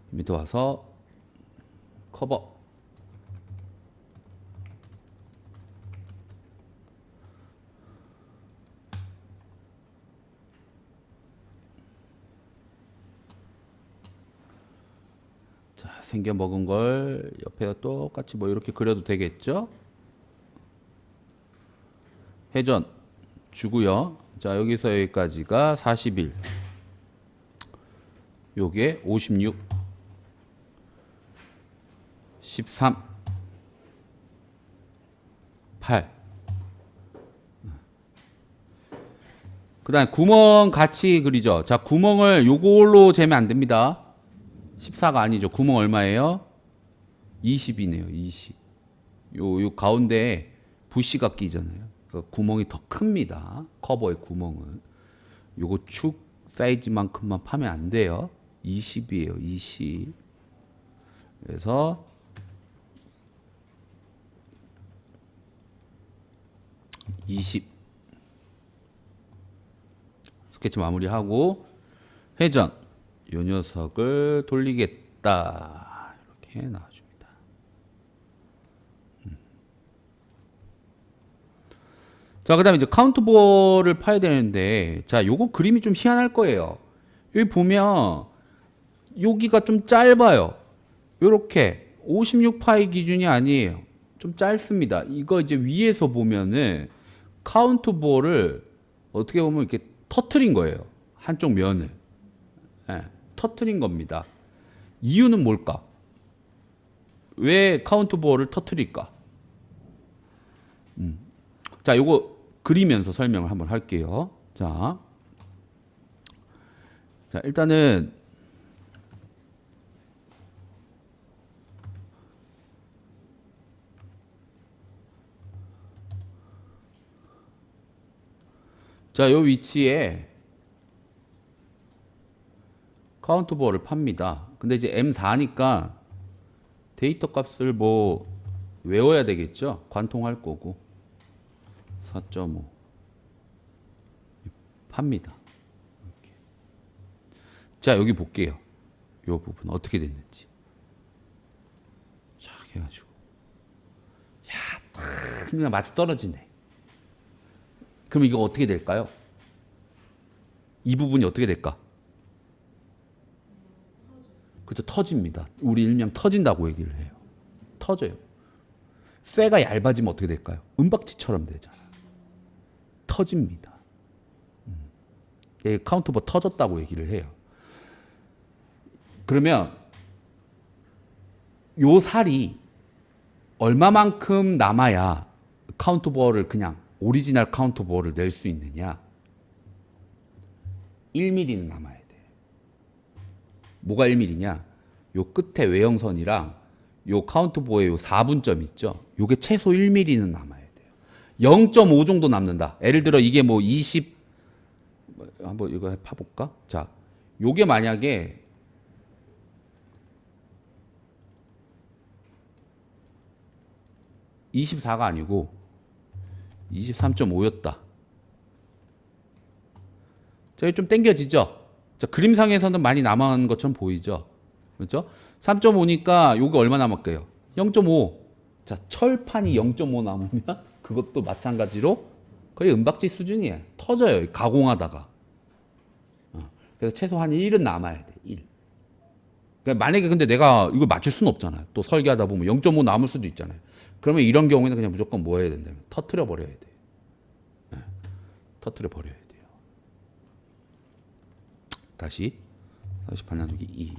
밑에 와서 커버. 자, 생겨 먹은 걸 옆에다 똑같이 뭐 이렇게 그려도 되겠죠? 회전 주고요. 자, 여기서 여기까지가 41. 요게 56. 13. 8. 그다음에 구멍 같이 그리죠. 자, 구멍을 요걸로 재면 안 됩니다. 14가 아니죠. 구멍 얼마예요? 20이네요. 20. 요 가운데에 부시가 끼잖아요. 그러니까 구멍이 더 큽니다. 커버의 구멍은. 요거 축 사이즈만큼만 파면 안 돼요. 20이에요. 20. 그래서 20. 스케치 마무리하고 회전. 요 녀석을 돌리겠다. 이렇게 나와줍니다. 자, 그 다음에 이제 카운트볼을 파야 되는데, 자, 요거 그림이 좀 희한할 거예요. 여기 보면, 여기가 좀 짧아요. 요렇게 56파이 기준이 아니에요. 좀 짧습니다. 이거 이제 위에서 보면은 카운트볼을 어떻게 보면 이렇게 터트린 거예요. 한쪽 면을. 예, 터트린 겁니다. 이유는 뭘까? 왜 카운트볼을 터트릴까? 자, 요거 그리면서 설명을 한번 할게요. 자, 일단은 자, 요 위치에 카운트볼을 팝니다. 근데 이제 M4니까 데이터 값을 뭐 외워야 되겠죠? 관통할 거고. 4.5 팝니다. 이렇게. 자, 여기 볼게요. 이 부분 어떻게 됐는지. 쫙 해가지고 야, 딱 그냥 맞아 떨어지네. 그럼 이거 어떻게 될까요? 이 부분이 어떻게 될까? 그죠? 터집니다. 우리 일명 터진다고 얘기를 해요. 터져요. 쇠가 얇아지면 어떻게 될까요? 은박지처럼 되잖아요. 터집니다. 카운트볼 터졌다고 얘기를 해요. 그러면 요 살이 얼마만큼 남아야 카운트볼을 그냥 오리지널 카운트볼을 낼 수 있느냐? 1mm는 남아야 돼요. 뭐가 1mm냐? 요 끝에 외형선이랑 요 카운트볼의 요 4분점 있죠? 요게 최소 1mm는 남아야 돼요. 0.5 정도 남는다. 예를 들어 이게 뭐 20, 한번 이거 파볼까? 자, 요게 만약에 (24가) 아니고 23.5였다. 자, 좀 당겨지죠? 자, 그림상에서는 많이 남은 것처럼 보이죠? 그렇죠? 3.5니까 요게 얼마 남았게요? 0.5. 자, 철판이 0.5 남으면 그것도 마찬가지로 거의 은박지 수준이에요. 터져요. 가공하다가. 그래서 최소한 1은 남아야 돼. 1. 그러니까 만약에 근데 내가 이걸 맞출 수는 없잖아요. 또 설계하다 보면 0.5 남을 수도 있잖아요. 그러면 이런 경우에는 그냥 무조건 뭐 해야 된다면 터트려 버려야 돼요. 네. 터트려 버려야 돼요. 다시 반 나누기 2.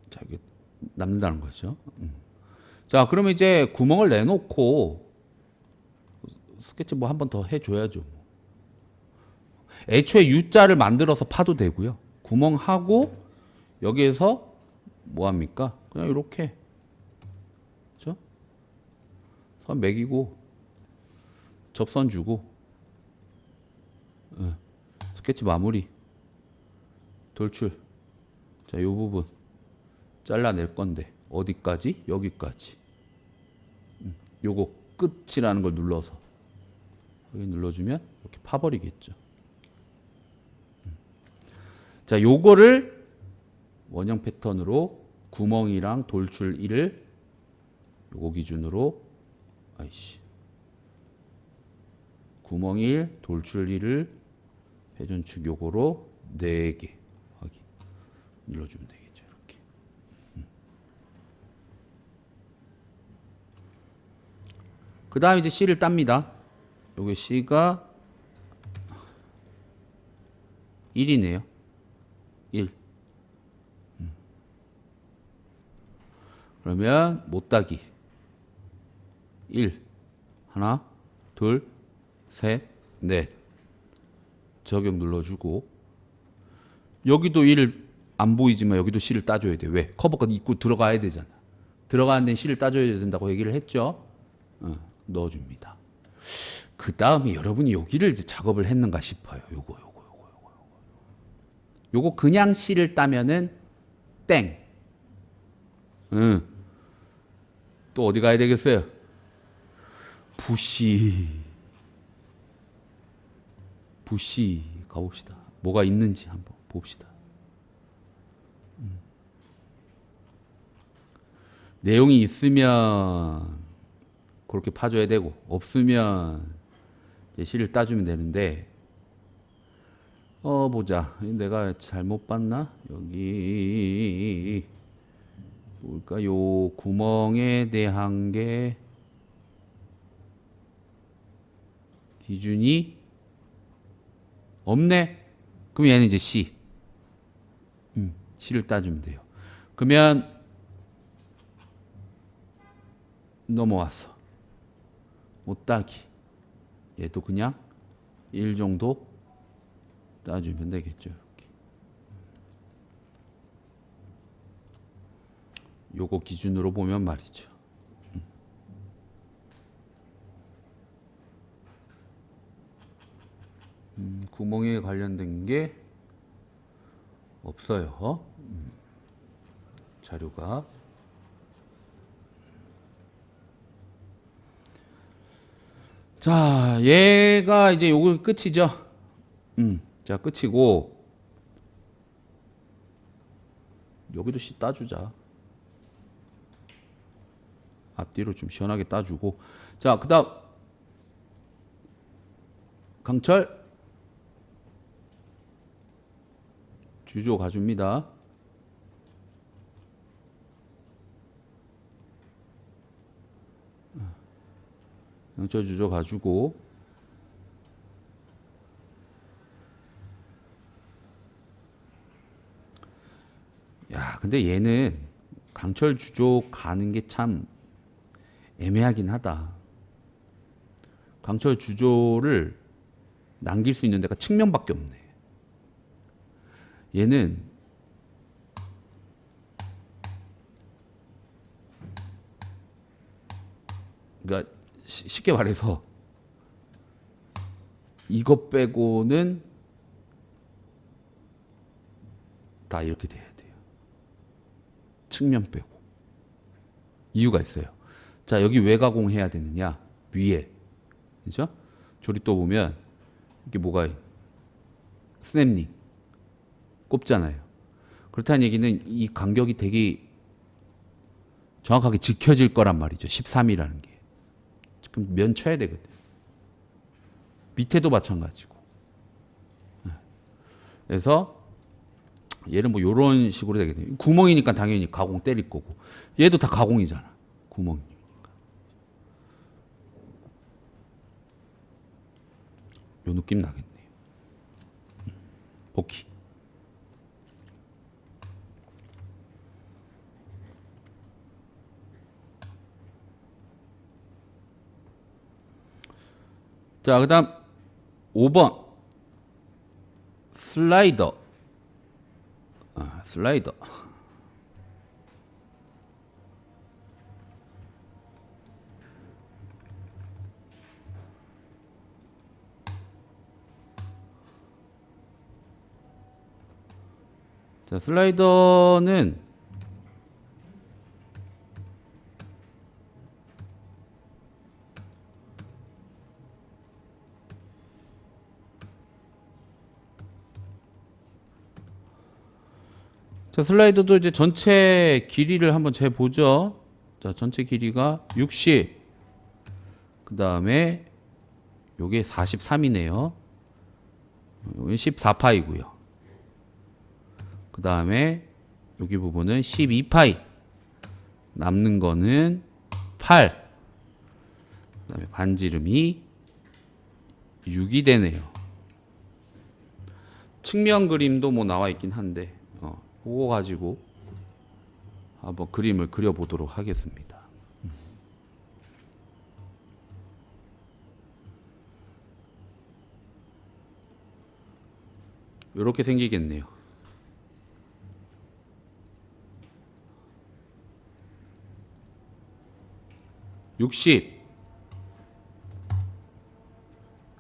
자, 이게 남는다는 거죠. 자, 그러면 이제 구멍을 내놓고 스케치 뭐 한 번 더 해줘야죠. 애초에 U자를 만들어서 파도 되고요. 구멍하고 여기에서 뭐 합니까? 그냥 이렇게 그렇죠? 선 매기고 접선 주고 스케치 마무리 돌출. 자, 이 부분 잘라낼 건데 어디까지? 여기까지. 요거 끝이라는 걸 눌러서 여기 눌러주면 이렇게 파버리겠죠. 자, 요거를 원형 패턴으로 구멍이랑 돌출 1을 요거 기준으로 구멍 1, 돌출 1을 회전축 요거로 4개 확인 눌러주면 되겠죠. 이렇게. 그 다음 이제 C를 땁니다. 요게 C가 1이네요. 1. 그러면 못 따기 1 하나 둘 셋 넷 적용 눌러주고 여기도 1을 안 보이지만 여기도 C를 따줘야 돼. 왜? 커버가 입고 들어가야 되잖아. 들어가는 데는 C를 따줘야 된다고 얘기를 했죠. 넣어줍니다. 그 다음에 여러분이 여기를 이제 작업을 했는가 싶어요. 요거 그냥 C를 따면은 땡. 또 어디 가야 되겠어요? 부시 가봅시다. 뭐가 있는지 한번 봅시다. 내용이 있으면 그렇게 파줘야 되고 없으면 C를 따주면 되는데 보자. 내가 잘못 봤나? 여기 뭘까? 요 구멍에 대한 게 기준이 없네? 그럼 얘는 이제 C. C를 따주면 돼요. 그러면 넘어와서 못 따기. 얘도 그냥 1 정도 따주면 되겠죠. 이렇게. 요거 기준으로 보면 말이죠. 구멍에 관련된 게 없어요. 자료가. 자, 얘가 이제 요거 끝이죠. 자, 끝이고 여기도 C 따주자. 앞뒤로 좀 시원하게 따주고. 자, 그 다음 강철 주조 가줍니다. 강철 주조 가주고 야, 근데 얘는 강철 주조 가는 게 참 애매하긴 하다. 강철 주조를 남길 수 있는 데가 측면밖에 없네. 얘는 그러니까 쉽게 말해서 이것 빼고는 다 이렇게 돼야 돼요. 측면 빼고. 이유가 있어요. 자, 여기 왜 가공해야 되느냐? 위에. 그죠? 조립도 보면 이게 뭐가 스냅링 꼽잖아요. 그렇다는 얘기는 이 간격이 되게 정확하게 지켜질 거란 말이죠. 13이라는 게. 그럼 면 쳐야 되거든. 밑에도 마찬가지고. 그래서 얘는 뭐 이런 식으로 되거든요. 구멍이니까 당연히 가공 때릴 거고. 얘도 다 가공이잖아. 구멍이니까. 요 느낌 나겠네요. 복귀. 자, 그 다음 5번 슬라이더. 슬라이더. 자, 슬라이더는 자, 슬라이더도 이제 전체 길이를 한번 재보죠. 자, 전체 길이가 60. 그 다음에 요게 43이네요. 요게 14파이고요. 그 다음에 여기 부분은 12파이. 남는 거는 8. 그 다음에 반지름이 6이 되네요. 측면 그림도 뭐 나와 있긴 한데, 그거 가지고 한번 그림을 그려보도록 하겠습니다. 이렇게 생기겠네요. (60)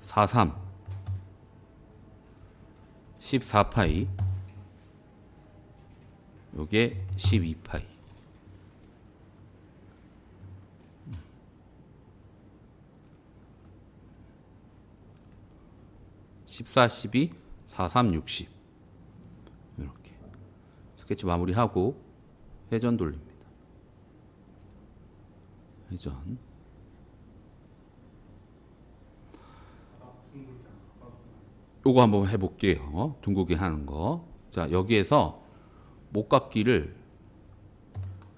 43 14파이 요게 12파이 14, 12, 43, 60 이렇게 스케치 마무리하고 회전 돌립니다. 회전 요거 한번 해볼게요. 둥글게 하는 거. 자, 여기에서 목깎이를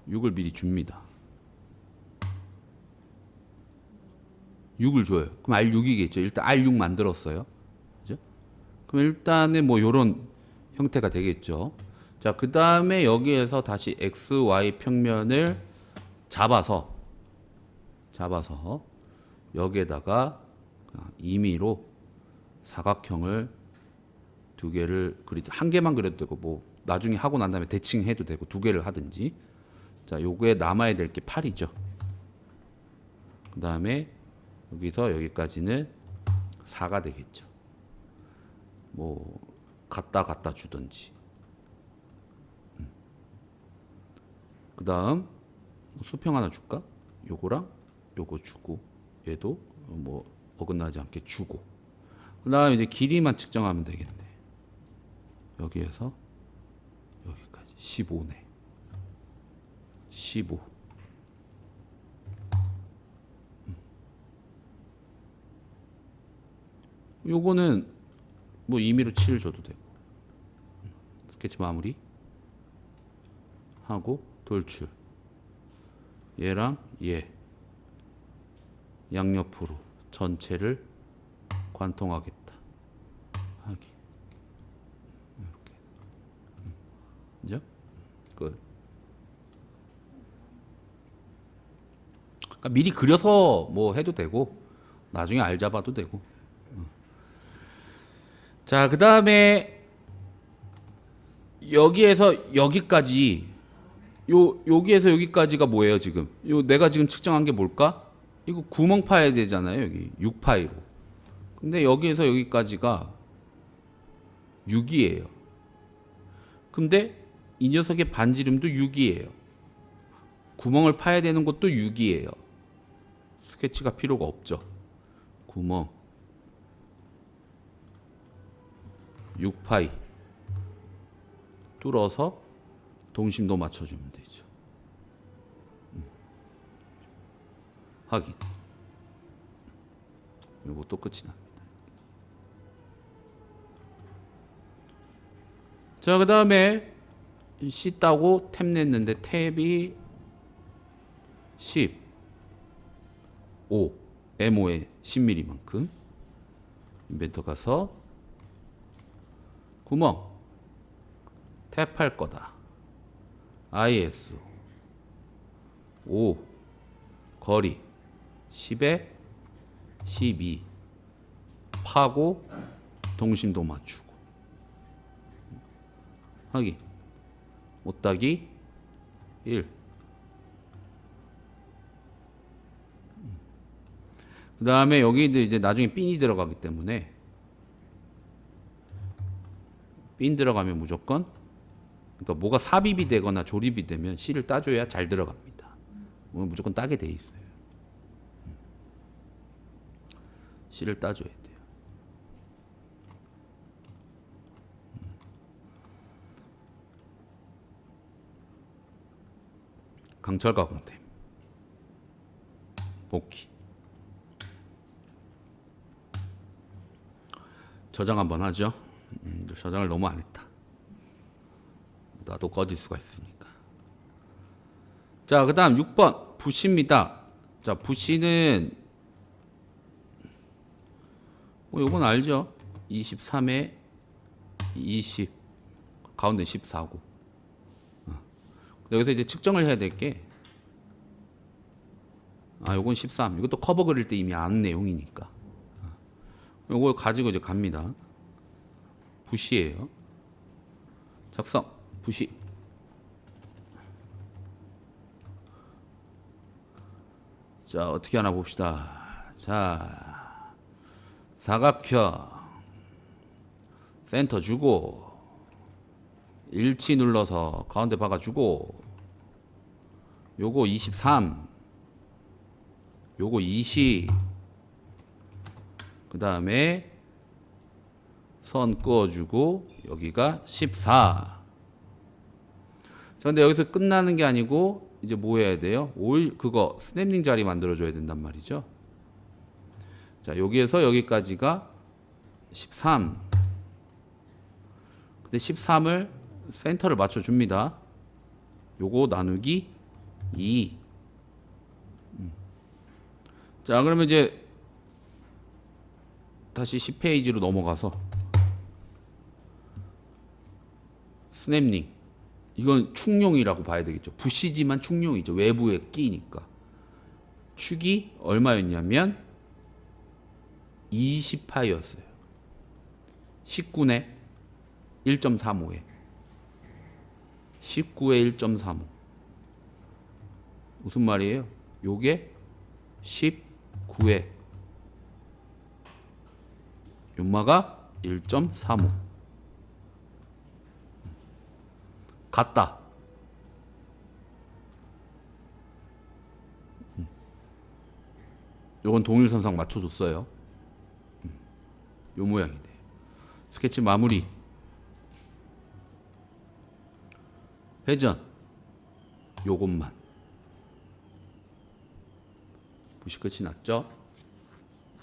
6을 미리 줍니다. 6을 줘요. 그럼 R6이겠죠. 일단 R6 만들었어요. 그죠? 그럼 일단은 뭐 요런 형태가 되겠죠. 자, 그 다음에 여기에서 다시 XY 평면을 잡아서 여기에다가 임의로 사각형을 두 개를 한 개만 그려도 되고 뭐 나중에 하고 난 다음에 대칭해도 되고 두 개를 하든지. 자, 요거에 남아야 될 게 8이죠. 그 다음에 여기서 여기까지는 4가 되겠죠. 뭐 갖다 주든지. 그 다음 수평 하나 줄까? 요거랑 요거 주고 얘도 뭐 어긋나지 않게 주고. 그 다음에 이제 길이만 측정하면 되겠네. 여기에서 여기까지 15네. 15. 요거는 뭐 임의로 7 줘도 되고. 스케치 마무리 하고 돌출. 얘랑 얘 양옆으로 전체를 관통하겠다 하기. 이렇게. 그죠? 끝. 그러니까 미리 그려서 뭐 해도 되고 나중에 알 잡아도 되고. 자, 그 다음에 여기에서 여기까지 여기에서 여기까지가 뭐예요 지금? 내가 지금 측정한 게 뭘까? 이거 구멍 파야 되잖아요. 여기 6파이로. 근데 여기에서 여기까지가 6이에요. 근데 이 녀석의 반지름도 6이에요. 구멍을 파야 되는 것도 6이에요. 스케치가 필요가 없죠. 구멍 6파이 뚫어서 동심도 맞춰주면 되죠. 확인. 그리고 또 끝이 납니다. 자, 그 다음에 C 따고 탭 냈는데 탭이 15 MO에 10mm만큼 인벤터 가서 구멍 탭할 거다. IS 5 거리 10에 12 파고 동심도 맞추고 확인. 5 따기 1. 그 다음에 여기 이제 나중에 핀이 들어가기 때문에 핀 들어가면 무조건, 그러니까 뭐가 삽입이 되거나 조립이 되면 C를 따줘야 잘 들어갑니다. 무조건 따게 돼 있어요. C를 따줘야 돼요. 강철 가공됨. 복귀. 저장 한번 하죠. 저장을 너무 안 했다. 나도 꺼질 수가 있으니까. 자, 그 다음 6번 부시입니다. 자, 부시는 요건 알죠? 23에 20 가운데 14고. 여기서 이제 측정을 해야 될 게, 요건 13. 이것도 커버 그릴 때 이미 아는 내용이니까. 요걸 가지고 이제 갑니다. 부시예요. 작성 부시. 자, 어떻게 하나 봅시다. 자, 사각형 센터 주고 일치 눌러서 가운데 박아주고, 요거 23, 요거 20, 그 다음에 선 그어주고 여기가 14. 자, 근데 여기서 끝나는 게 아니고 이제 뭐 해야 돼요? 그거 스냅링 자리 만들어 줘야 된단 말이죠. 자, 여기에서 여기까지가 13. 근데 13을 센터를 맞춰 줍니다. 요거 나누기 2. 자, 그러면 이제 다시 10페이지로 넘어가서 스냅링, 이건 축용이라고 봐야 되겠죠. 부시지만 축용이죠. 외부에 끼니까. 축이 얼마였냐면 20파이였어요. 19네 1.35에 19에 1.35. 무슨 말이에요? 요게 19에 요마가 1.35. 같다. 요건 동일선상 맞춰줬어요. 요 모양이 돼요. 스케치 마무리. 회전. 요것만. 부시 끝이 났죠?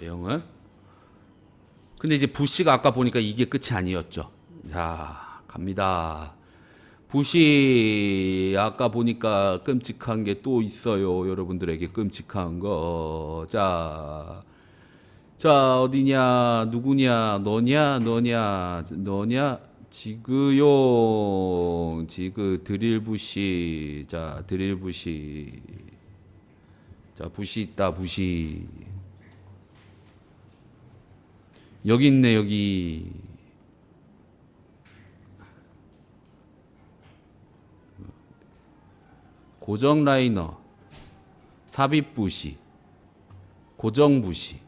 내용은. 근데 이제 부시가 아까 보니까 이게 끝이 아니었죠. 자, 갑니다. 부시 아까 보니까 끔찍한 게 또 있어요. 여러분들에게 끔찍한 거. 자, 어디냐, 누구냐, 너냐, 지그용, 드릴 부시. 자, 드릴 부시. 자, 부시 있다, 부시. 여기 있네, 여기. 고정 라이너, 삽입 부시, 고정 부시.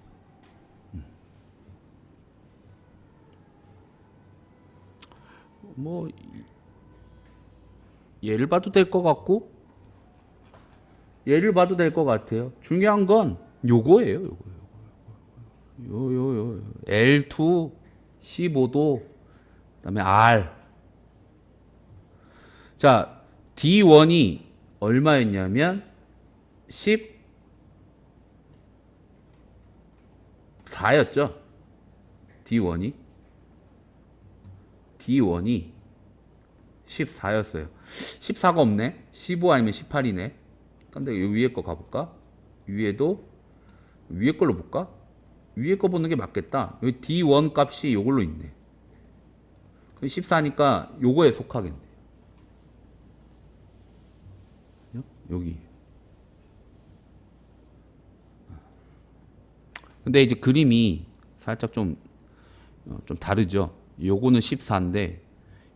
뭐 얘를 봐도 될 것 같고 얘를 봐도 될 것 같아요. 중요한 건 요거예요. 요 L2 15도 그다음에 R. 자, D1이 얼마였냐면 14였죠. D1이 14였어요. 14가 없네. 15 아니면 18이네. 근데 요 위에 거 가볼까? 위에도 위에 걸로 볼까? 위에 거 보는 게 맞겠다. 여기 D1 값이 요걸로 있네. 14니까 요거에 속하겠네. 여기. 근데 이제 그림이 살짝 좀 다르죠. 요거는 14인데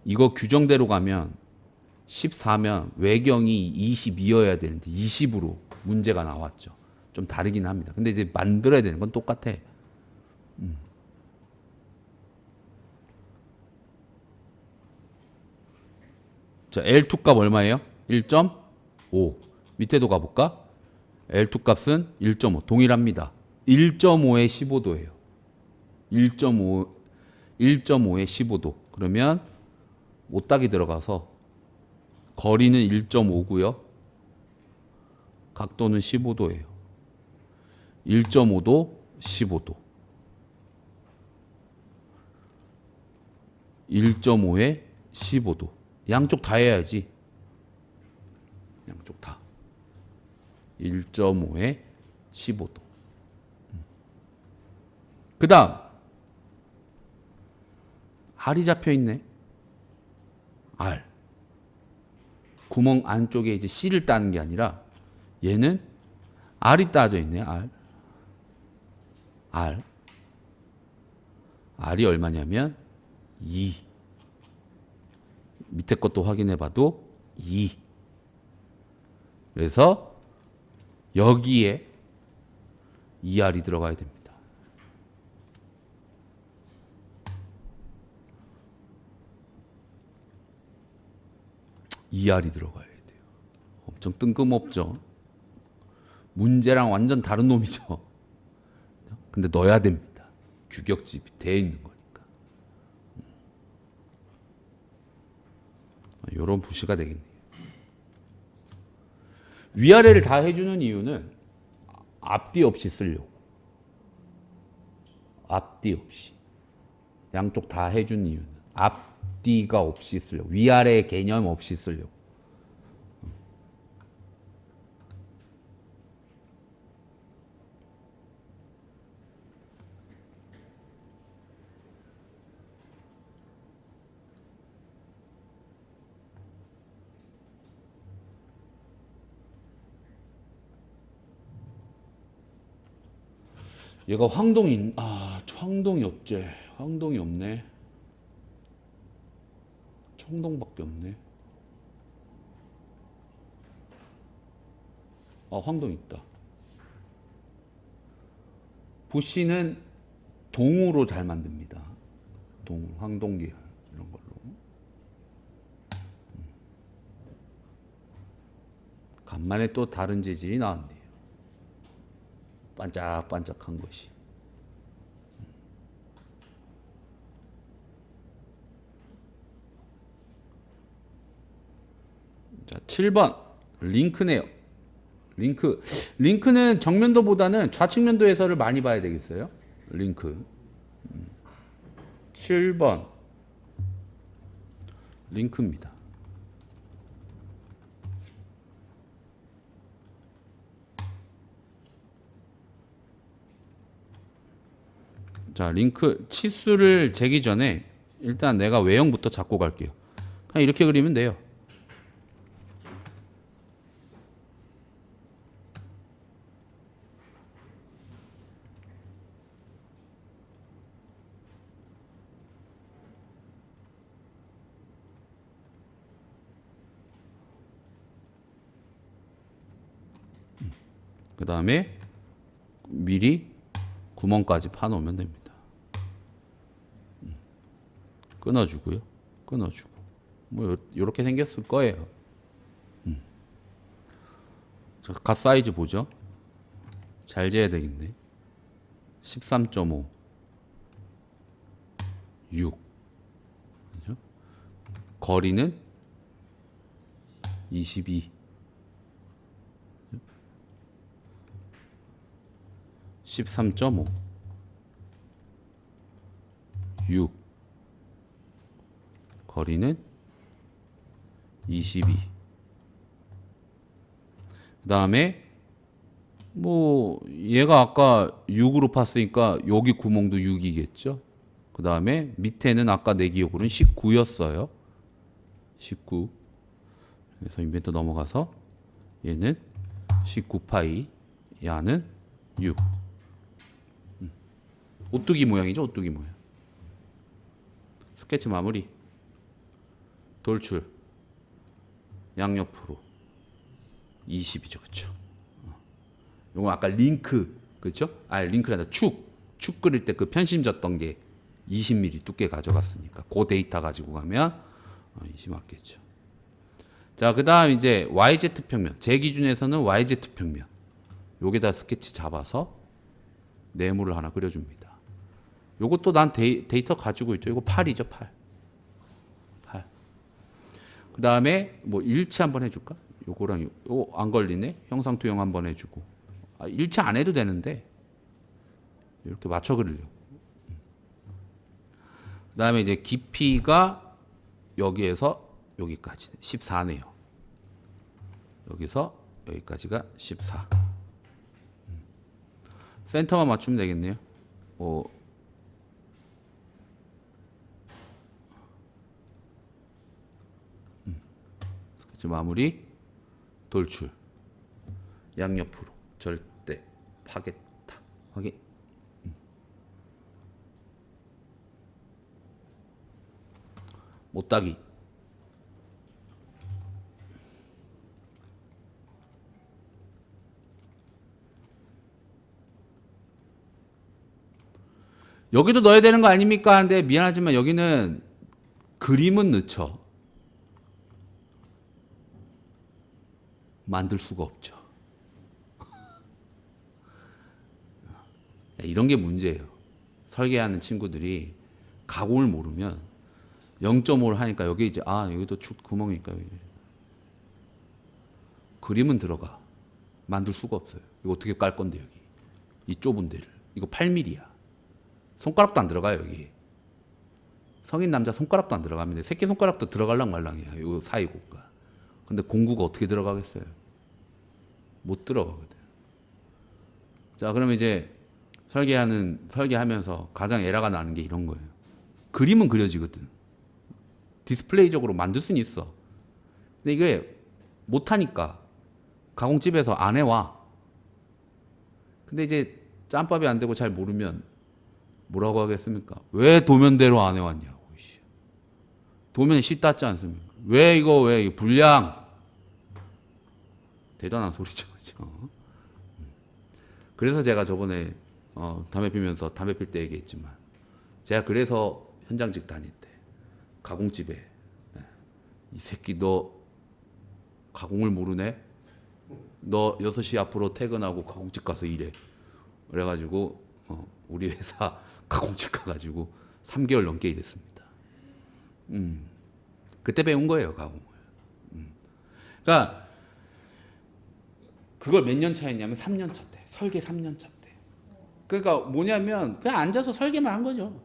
이거 규정대로 가면 14면 외경이 22여야 되는데 20으로 문제가 나왔죠. 좀 다르긴 합니다. 근데 이제 만들어야 되는 건 똑같아. 자, L2 값 얼마예요? 1.5. 밑에도 가볼까? L2 값은 1.5. 동일합니다. 1.5에 15도예요. 1.5에 15도. 그러면 5딱이 들어가서 거리는 1.5고요. 각도는 15도예요. 1.5도, 15도. 1.5에 15도. 양쪽 다 해야지. 양쪽 다. 1.5에 15도. 그 다음 R이 잡혀 있네. R. 구멍 안쪽에 이제 C를 따는 게 아니라 얘는 R이 따져 있네. R. R. R이 얼마냐면 2. 밑에 것도 확인해 봐도 2. 그래서 여기에 2R이 들어가야 됩니다. 2R이 들어가야 돼요. 엄청 뜬금없죠. 문제랑 완전 다른 놈이죠. 근데 넣어야 됩니다. 규격집이 되어 있는 거니까. 이런 부시가 되겠네요. 위아래를 다 해주는 이유는 앞뒤 없이 쓰려고. 앞뒤 없이. 양쪽 다 해준 이유는 앞뒤가 없이 쓰려고. 위아래 개념 없이 쓰려고. 얘가 황동이 없지. 황동이 없네. 청동밖에 없네. 황동 있다. 부시는 동으로 잘 만듭니다. 동, 황동계열 이런 걸로. 간만에 또 다른 재질이 나왔네요. 반짝반짝한 것이. 자, 7번 링크네요. 링크는 정면도보다는 좌측면도 해설을 많이 봐야 되겠어요. 링크. 7번 링크입니다. 자, 링크 치수를 재기 전에 일단 내가 외형부터 잡고 갈게요. 그냥 이렇게 그리면 돼요. 그 다음에 미리 구멍까지 파놓으면 됩니다. 끊어주고요. 끊어주고. 뭐 이렇게 생겼을 거예요. 자, 갓 사이즈 보죠. 잘 재야 되겠네. 13.5 6 그죠? 거리는 22 13.5 6 거리는 22. 그 다음에 뭐 얘가 아까 6으로 팠으니까 여기 구멍도 6이겠죠. 그 다음에 밑에는 아까 내 기억으로는 19였어요. 19. 그래서 인벤터 넘어가서 얘는 19파이, 야는 6. 오뚜기 모양이죠. 오뚜기 모양. 스케치 마무리. 돌출. 양옆으로 20이죠. 그쵸? 요거 아까 링크, 그쵸? 링크란다. 축 그릴 때 그 편심졌던 게 20mm 두께 가져갔으니까 그 데이터 가지고 가면 20 맞겠죠. 자, 그 다음 이제 YZ평면. 제 기준에서는 YZ평면. 여기다 스케치 잡아서 네모를 하나 그려줍니다. 요것도 난 데이터 가지고 있죠. 이거 8이죠, 8. 그 다음에 뭐 일치 한번 해줄까? 요거랑 요 안 걸리네. 형상 투영 한번 해주고. 일치 안 해도 되는데 이렇게 맞춰 그리려고. 그다음에 이제 깊이가 여기에서 여기까지 14네요. 여기서 여기까지가 14. 센터만 맞추면 되겠네요. 스케치 마무리, 돌출, 양옆으로 절대 파겠다. 확인. 못따기. 여기도 넣어야 되는 거 아닙니까? 근데 미안하지만 여기는 그림은 넣죠. 만들 수가 없죠. 이런 게 문제예요. 설계하는 친구들이 가공을 모르면 0.5를 하니까 여기 이제 여기도 축 구멍이니까 여기. 그림은 들어가. 만들 수가 없어요. 이거 어떻게 깔 건데 여기. 이 좁은 데를. 이거 8mm야. 손가락도 안 들어가요 여기. 성인 남자 손가락도 안 들어갑니다. 새끼 손가락도 들어갈랑 말랑이야. 요 사이 공간. 근데 공구가 어떻게 들어가겠어요? 못 들어가거든. 자, 그러면 이제 설계하면서 가장 에러가 나는 게 이런 거예요. 그림은 그려지거든. 디스플레이적으로 만들 수는 있어. 근데 이게 못하니까 가공집에서 안 해와. 근데 이제 짬밥이 안 되고 잘 모르면 뭐라고 하겠습니까? 왜 도면대로 안 해왔냐고. 도면이 씨 땄지 않습니까? 왜 불량? 대단한 소리죠. 그렇죠? 그래서 제가 저번에 담배 피면서 담배 필 때 얘기했지만 제가 그래서 현장직 다닐 때 가공집에 이 새끼 너 가공을 모르네? 너 6시 앞으로 퇴근하고 가공집 가서 일해. 그래가지고 우리 회사 가공집 가가지고 3개월 넘게 일했습니다. 그때 배운 거예요, 가공을. 그러니까 그걸 몇 년 차였냐면 3년 차 때. 설계 3년 차 때. 그러니까 뭐냐면 그냥 앉아서 설계만 한 거죠.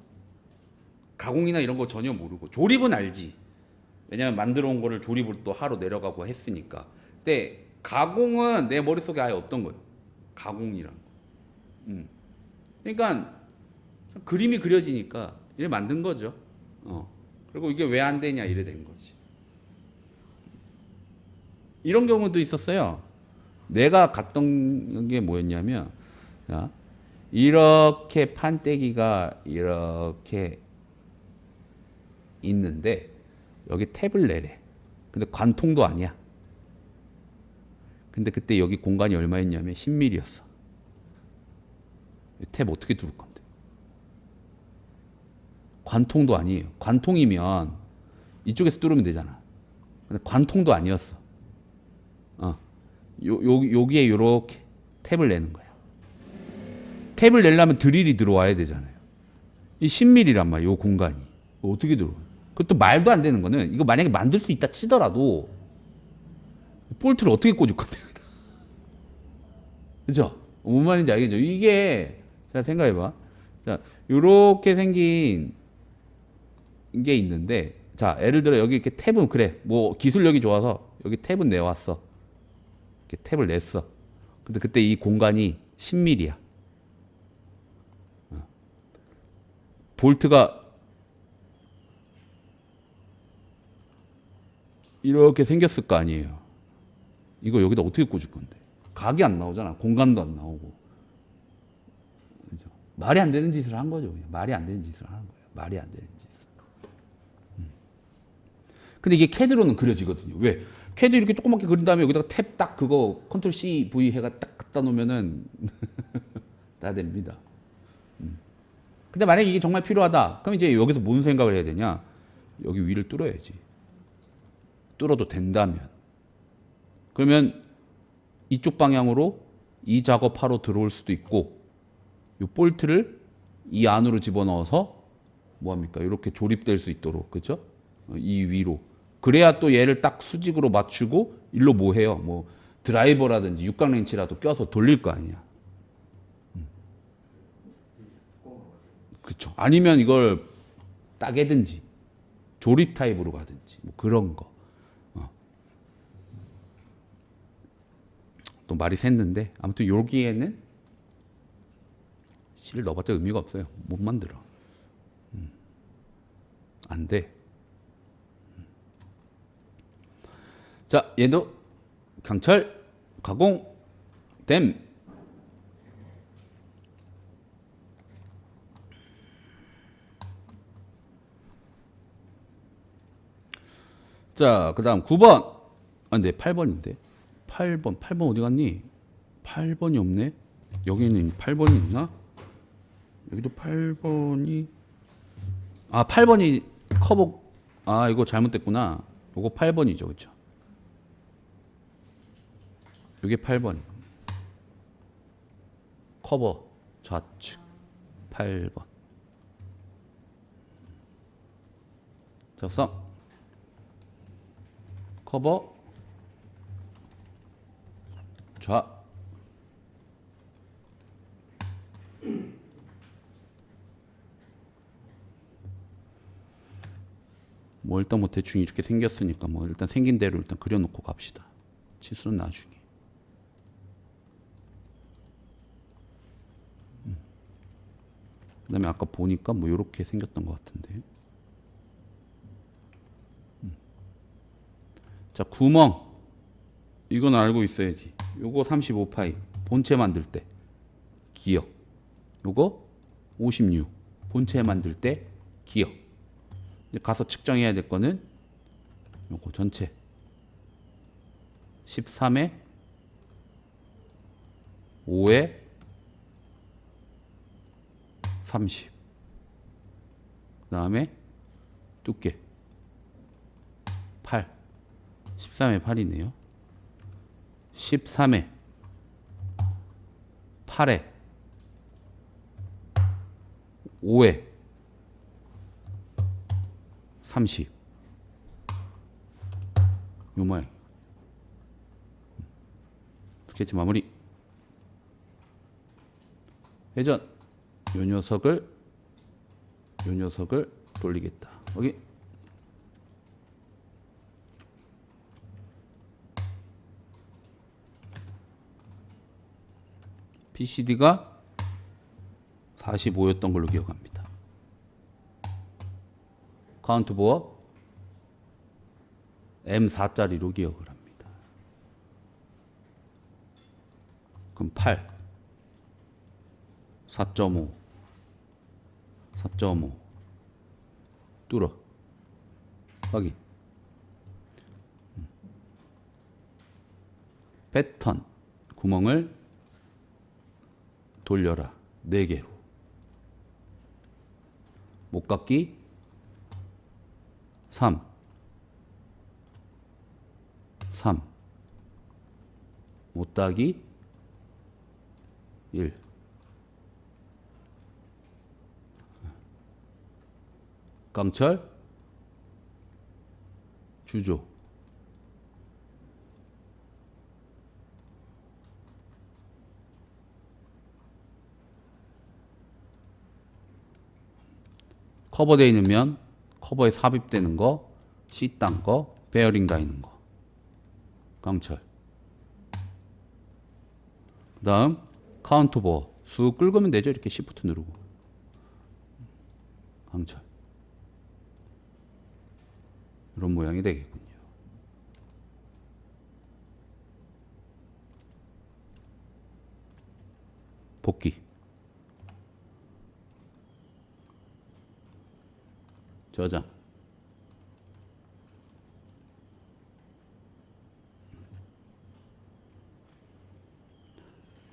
가공이나 이런 거 전혀 모르고. 조립은 알지. 왜냐면 만들어 온 거를 조립을 또 하러 내려가고 했으니까. 근데 가공은 내 머릿속에 아예 없던 거예요. 가공이란 거. 그러니까 그림이 그려지니까 이래 만든 거죠. 그리고 이게 왜 안 되냐 이래 된 거지. 이런 경우도 있었어요. 내가 갔던 게 뭐였냐면, 자, 이렇게 판때기가 이렇게 있는데 여기 탭을 내래. 근데 관통도 아니야. 근데 그때 여기 공간이 얼마였냐면 10mm였어. 탭 어떻게 두를 건데? 관통도 아니에요. 관통이면 이쪽에서 뚫으면 되잖아. 근데 관통도 아니었어. 여기에 이렇게 탭을 내는 거야. 탭을 내려면 드릴이 들어와야 되잖아요. 이 10mm란 말이야, 이 공간이. 어떻게 들어와? 그것도 말도 안 되는 거는 이거 만약에 만들 수 있다 치더라도 볼트를 어떻게 꽂을 건데? 그죠? 뭔 말인지 알겠죠? 이게 자 생각해봐. 자, 이렇게 생긴 게 있는데, 자, 예를 들어 여기 이렇게 탭은 그래, 뭐 기술력이 좋아서 여기 탭은 내왔어. 이렇게 탭을 냈어. 근데 그때 이 공간이 10mm야. 볼트가 이렇게 생겼을 거 아니에요. 이거 여기다 어떻게 꽂을 건데? 각이 안 나오잖아. 공간도 안 나오고. 그죠? 말이 안 되는 짓을 한 거죠. 그냥. 말이 안 되는 짓을 하는 거예요. 말이 안 되는 짓을. 근데 이게 캐드로는 그려지거든요. 왜? 캐드 이렇게 조그맣게 그린 다음에 여기다가 탭 딱 그거 컨트롤 C, V 해가 딱 갖다 놓으면은 다 됩니다. 근데 만약에 이게 정말 필요하다. 그럼 이제 여기서 무슨 생각을 해야 되냐? 여기 위를 뚫어야지. 뚫어도 된다면. 그러면 이쪽 방향으로 이 작업하러 들어올 수도 있고, 이 볼트를 이 안으로 집어넣어서 뭐합니까? 이렇게 조립될 수 있도록, 그죠? 이 위로. 그래야 또 얘를 딱 수직으로 맞추고 일로 뭐 해요? 뭐 드라이버라든지 육각 렌치라도 껴서 돌릴 거 아니야. 그렇죠. 아니면 이걸 따개든지 조립 타입으로 가든지 뭐 그런 거. 또 말이 샜는데 아무튼 여기에는 실을 넣어봤자 의미가 없어요. 못 만들어. 안 돼. 자, 얘도 강철 가공됨. 자, 그 다음 9번. 아, 근데 8번인데. 8번 어디 갔니? 8번이 없네. 여기는 8번이 있나? 여기도 8번이. 아, 8번이 커버. 아, 이거 잘못됐구나. 이거 8번이죠. 그쵸? 이게 8번. 커버 좌측 8번. 작성. 커버 좌. 뭐 일단 뭐 대충 이렇게 생겼으니까 뭐 일단 생긴 대로 일단 그려놓고 갑시다. 치수는 나중에. 그다음에 아까 보니까 뭐 이렇게 생겼던 것 같은데. 자, 구멍. 이건 알고 있어야지. 요거 35파이 본체 만들 때 기억. 요거 56 본체 만들 때 기억. 이제 가서 측정해야 될 거는 요거 전체 13에 5에 30. 그 다음에 두께 8. 13에 8이네요. 13에 8에 5에 30. 요 모양. 스케치 마무리. 회전. 요 녀석을 돌리겠다. 여기. PCD가 45였던 걸로 기억합니다. 카운트 보어 M4짜리로 기억을 합니다. 그럼 8, 4.5, 4.5 뚫어 확인. 패턴 구멍을 돌려라 4개로. 못깎기 3, 3 못따기 1. 강철 주조. 커버되어 있는 면, 커버에 삽입되는 거, C땅 거, 베어링 다 있는 거. 강철. 그 다음 카운트 보어. 쑥 긁으면 되죠. 이렇게 Shift 누르고. 강철. 이런 모양이 되겠군요. 복귀. 저장.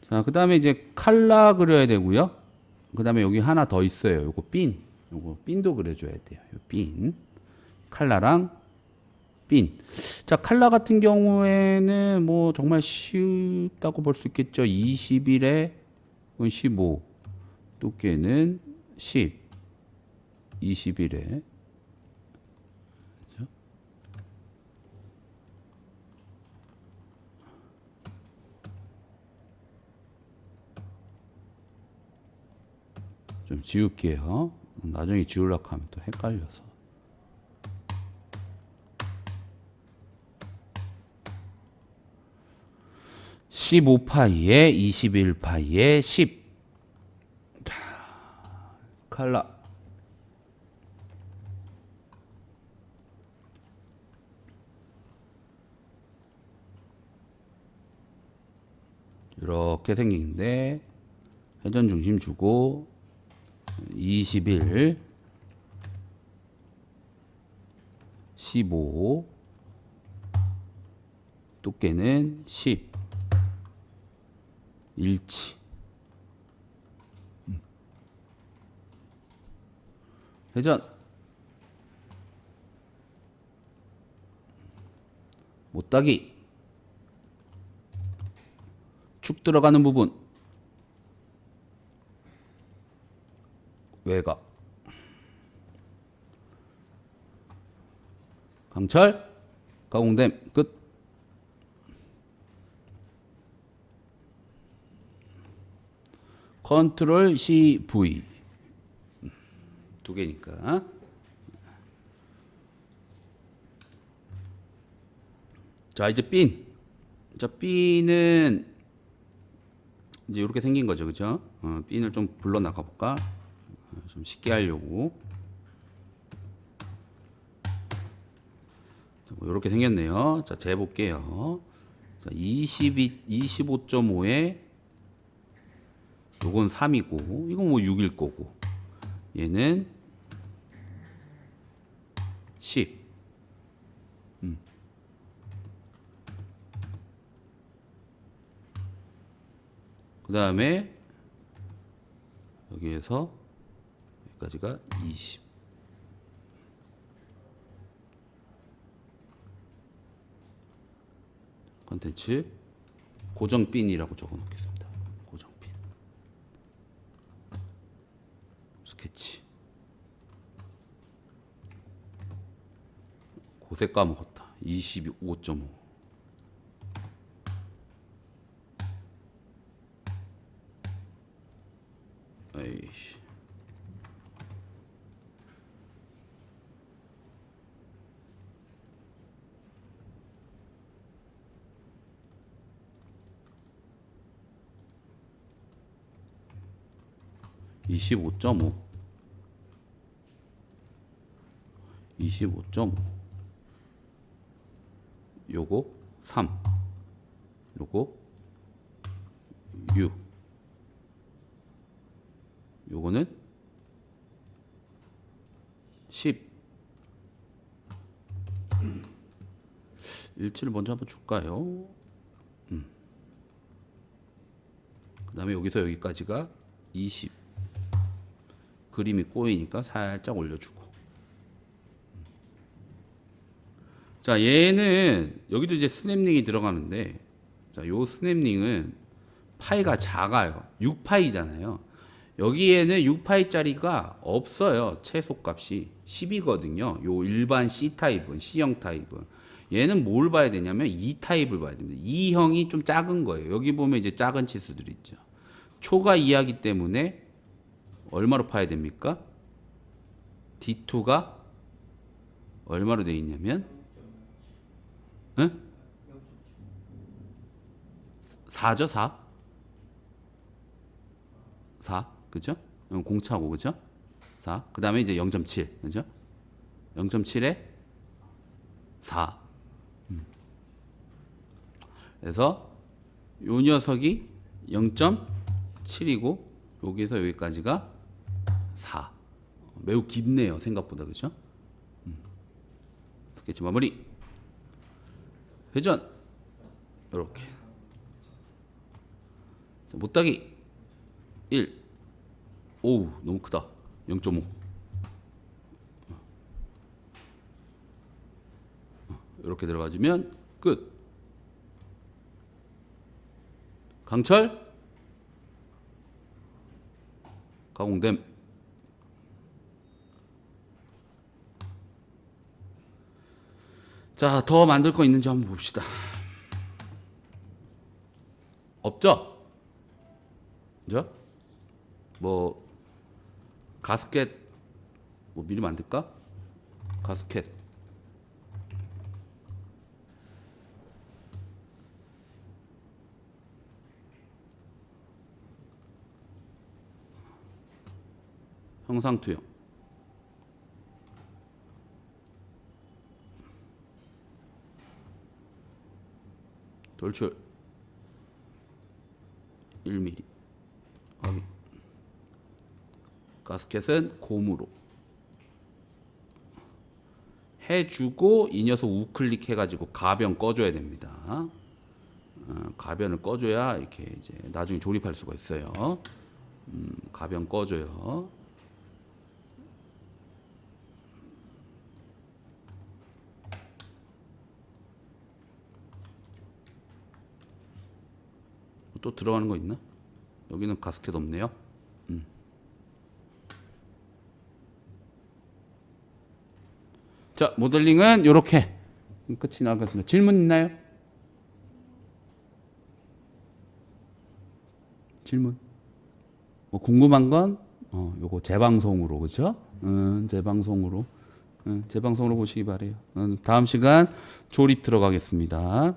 자, 그 다음에 이제 칼라 그려야 되고요. 그 다음에 여기 하나 더 있어요. 요거 핀. 요거 핀도 그려줘야 돼요. 요 핀. 칼라랑 핀. 자, 칼라 같은 경우에는 뭐 정말 쉽다고 볼 수 있겠죠. 21에 15. 두께는 10. 21에. 좀 지울게요. 나중에 지우려고 하면 또 헷갈려서. (15파이에) (21파이에) (10) 자, 칼라 이렇게 생기는데 회전 중심 주고 21 15 두께는 10 일치 회전 못따기 축 들어가는 부분 외곽 강철 가공됨 끝. 컨트롤 CV 두 개니까. 자 이제 핀. 자 핀은 이제 이렇게 생긴 거죠, 그죠? 핀을 좀 불러 나가 볼까? 좀 쉽게 하려고. 뭐 이렇게 생겼네요. 자 재볼게요. 자 25.5에 요건 3이고 이건 뭐 6일 거고 얘는 10. 그 다음에 여기에서 여기까지가 20. 컨텐츠 고정핀이라고 적어 놓겠습니다. 고정핀 스케치 고색 까먹었다. 25.5 에이씨. (25.5) 25.5 요거 3 요거 6 요거는 10. 일치를 먼저 한번 줄까요? 그 다음에 여기서 여기까지가 20. 그림이 꼬이니까 살짝 올려주고. 자 얘는 여기도 이제 스냅링이 들어가는데 자 요 스냅링은 파이가 작아요. 6파이잖아요. 여기에는 6파이짜리가 없어요. 최소값이 10이거든요. 요 일반 C타입은, C형 타입은. 얘는 뭘 봐야 되냐면 E타입을 봐야 됩니다. E형이 좀 작은 거예요. 여기 보면 이제 작은 치수들이 있죠. 초가 2하기 때문에 얼마로 파야 됩니까? D2가 얼마로 되어 있냐면 응? 4죠, 4. 4. 그죠? 공차고, 그죠? 4. 그 다음에 이제 0.7. 그죠? 0.7에 4. 그래서 요 녀석이 0.7이고 여기서 여기까지가 4. 매우 깊네요. 생각보다. 그죠? 스케치 마무리. 회전. 이렇게. 못따기 1. 오우 너무 크다. 0.5. 이렇게 들어가주면 끝. 강철 가공됨. 자, 더 만들 거 있는지 한번 봅시다. 없죠? 그죠? 뭐 가스켓 뭐 미리 만들까? 가스켓 형상투영 돌출 1mm 확인. 가스켓은 곰으로 해주고 이 녀석 우클릭 해가지고 가변 꺼줘야 됩니다. 가변을 꺼줘야 이렇게 이제 나중에 조립할 수가 있어요. 가변 꺼줘요. 또 들어가는 거 있나? 여기는 가스켓 없네요. 자, 모델링은 이렇게 끝이 나겠습니다. 질문 있나요? 질문. 뭐 궁금한 건 요거 재방송으로 그죠? 재방송으로 재방송으로 보시기 바래요. 다음 시간 조립 들어가겠습니다.